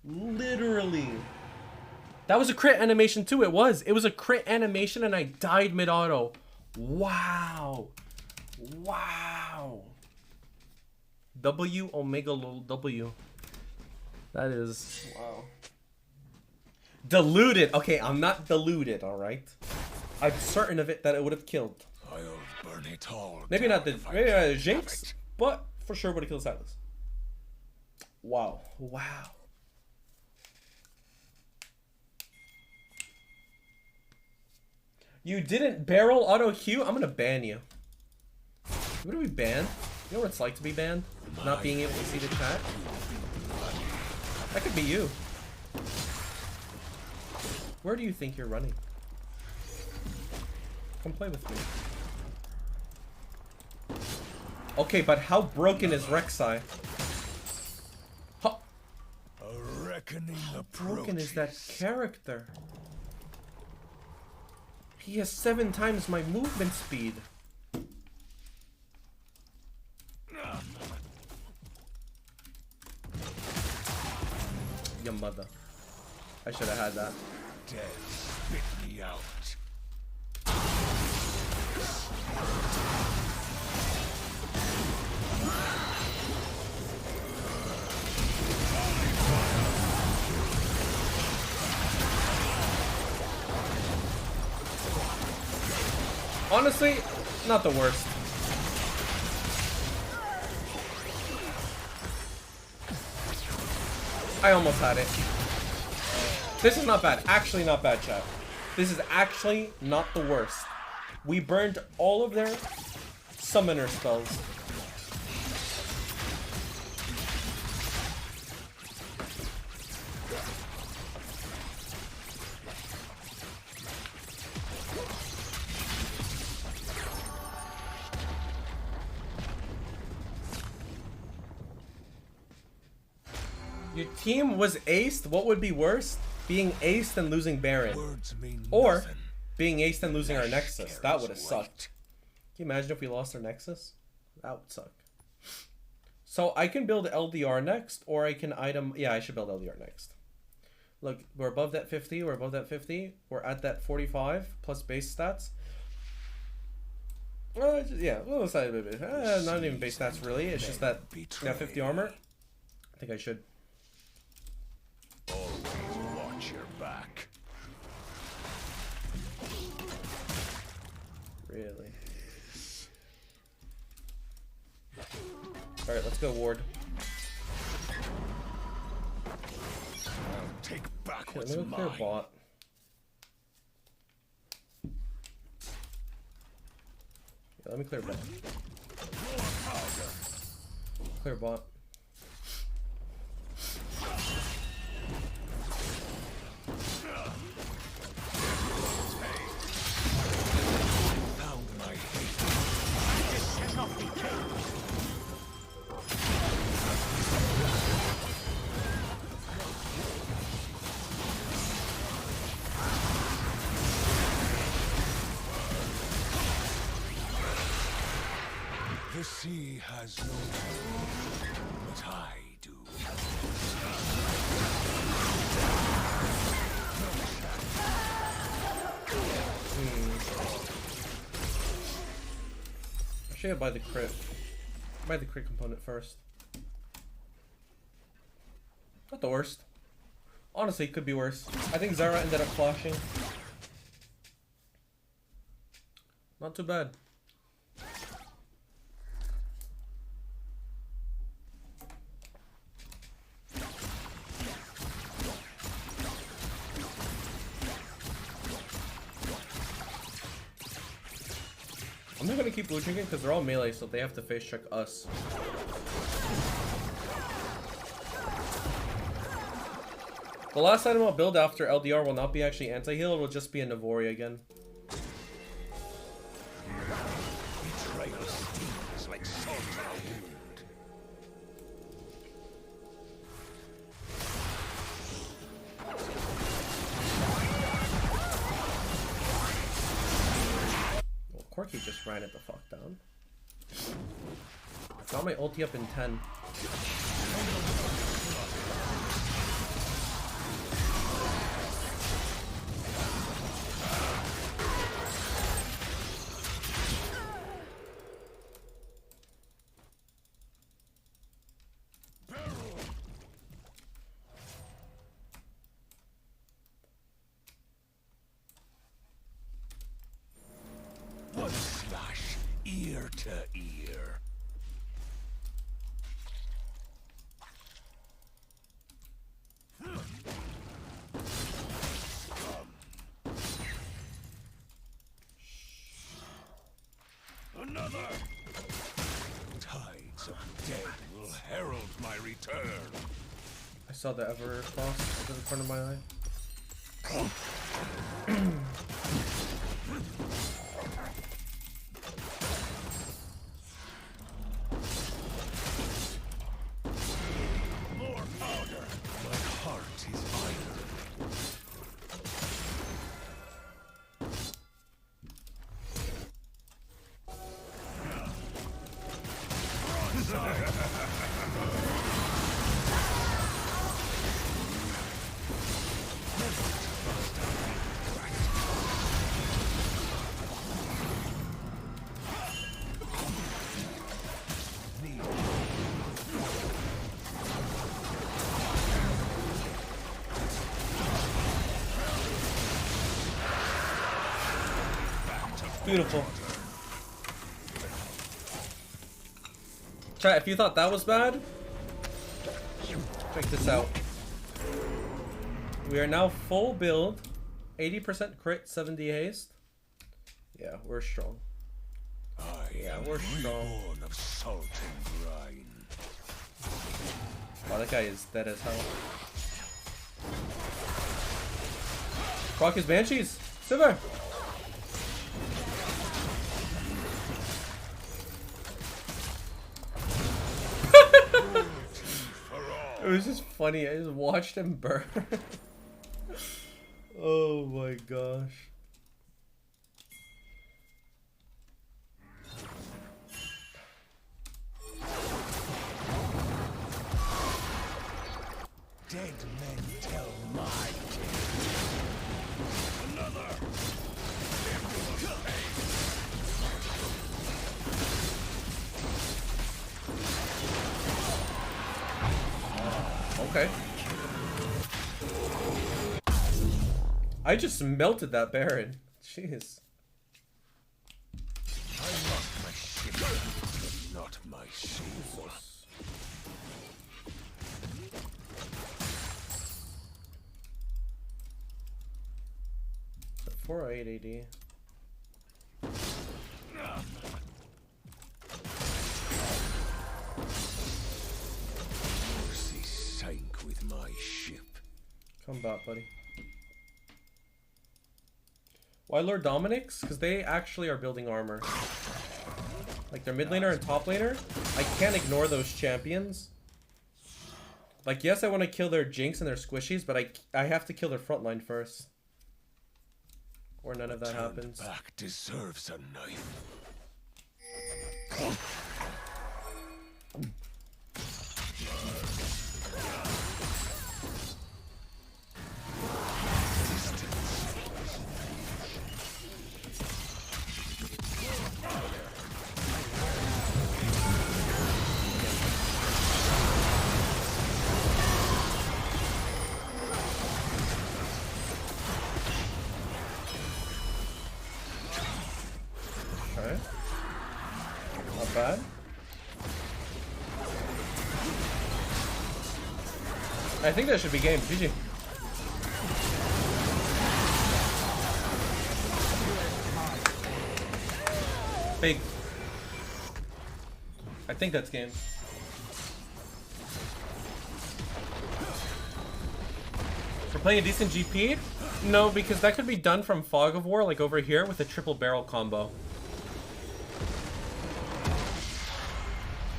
[SPEAKER 2] Literally. That was a crit animation too. It was a crit animation and I died mid auto. Wow. Wow. W omega lol W. That is wow. Deluded. Okay, I'm not deluded, alright? I'm certain of it that it would have killed.
[SPEAKER 1] I'll burn it all.
[SPEAKER 2] Maybe not the
[SPEAKER 1] down
[SPEAKER 2] maybe
[SPEAKER 1] if I
[SPEAKER 2] not the
[SPEAKER 1] can
[SPEAKER 2] Jinx,
[SPEAKER 1] help it.
[SPEAKER 2] but for sure would have killed Silas. Wow. Wow. You didn't barrel auto Q? I'm gonna ban you. You wanna be banned? You know what it's like to be banned? Not being able to see the chat? That could be you. Where do you think you're running? Come play with me. Okay, but how broken is Rek'Sai? How
[SPEAKER 1] A reckoning
[SPEAKER 2] broken is that
[SPEAKER 1] approaches.
[SPEAKER 2] character? He has 7 times my movement speed. Your mother. I should have had that.
[SPEAKER 1] Death spit me out.
[SPEAKER 2] Honestly, not the worst. I almost had it. This is not bad. Actually not bad, chat. This is actually not the worst. We burned all of their summoner spells. Your team was aced. What would be worse? Being aced and losing Baron.
[SPEAKER 1] Words mean
[SPEAKER 2] Or
[SPEAKER 1] nothing.
[SPEAKER 2] being aced and losing our
[SPEAKER 1] Flesh
[SPEAKER 2] Nexus. That
[SPEAKER 1] carries
[SPEAKER 2] would have
[SPEAKER 1] weight.
[SPEAKER 2] sucked. Can you imagine if we lost our Nexus? That would suck. So I can build LDR next, or I can item... Yeah, I should build LDR next. Look, we're above that 50. We're above that 50. We're at that 45 plus base stats. Yeah, well, not even base stats really. It's just that 50 armor. I think I should.
[SPEAKER 1] Always watch your back.
[SPEAKER 2] Really? Alright, let's go, Ward.
[SPEAKER 1] I'll take back
[SPEAKER 2] Okay,
[SPEAKER 1] what's
[SPEAKER 2] let me clear
[SPEAKER 1] mine.
[SPEAKER 2] bot. Let me clear bot. Clear bot.
[SPEAKER 1] Found my hate.
[SPEAKER 3] This cannot be killed.
[SPEAKER 1] The sea has no name, but I do.
[SPEAKER 2] Actually, I'll buy the crit. Buy the crit component first. Not the worst. Honestly, it could be worse. I think Zara ended up flashing. Not too bad. I'm not gonna keep blue drinking because they're all melee, so they have to face check us. The last item I'll build after LDR will not be actually anti-heal, it will just be a Navori again.
[SPEAKER 1] Betrayal stings like salt in a wound.
[SPEAKER 2] Well, Corky just ran it the fuck down. I got my ulti up in 10.
[SPEAKER 1] One slash, ear to ear. Another! Tides of dead will herald my return.
[SPEAKER 2] I saw the ever cross in front of my eye.
[SPEAKER 1] More powder! My heart is iron.
[SPEAKER 2] Beautiful. Chat, if you thought that was bad, check this out. We are now full build, 80% crit, 70 haste. Yeah, we're strong. Yeah, we're strong.
[SPEAKER 1] Reborn of salt and brine.
[SPEAKER 2] Wow, that guy is dead as hell. Proc his banshees. Sit there. It was just funny. I just watched him burn. Oh my gosh.
[SPEAKER 1] Dead men tell my tale. Another.
[SPEAKER 2] Okay. I just melted that Baron. Jeez.
[SPEAKER 1] I lost my ship, but not my soul.
[SPEAKER 2] 408 AD.
[SPEAKER 1] my ship.
[SPEAKER 2] Come back, buddy. Why Lord Dominic's? Because they actually are building armor. Like their mid laner and top laner, I can't ignore those champions. Like, yes, I want to kill their Jinx and their Squishies, but I have to kill their front line first. Or none of that happens.
[SPEAKER 1] Back deserves a knife.
[SPEAKER 2] Okay. Not bad. I think that should be game. GG. Big. I think that's game. We're playing a decent GP? No, because that could be done from Fog of War, like over here, with a triple barrel combo.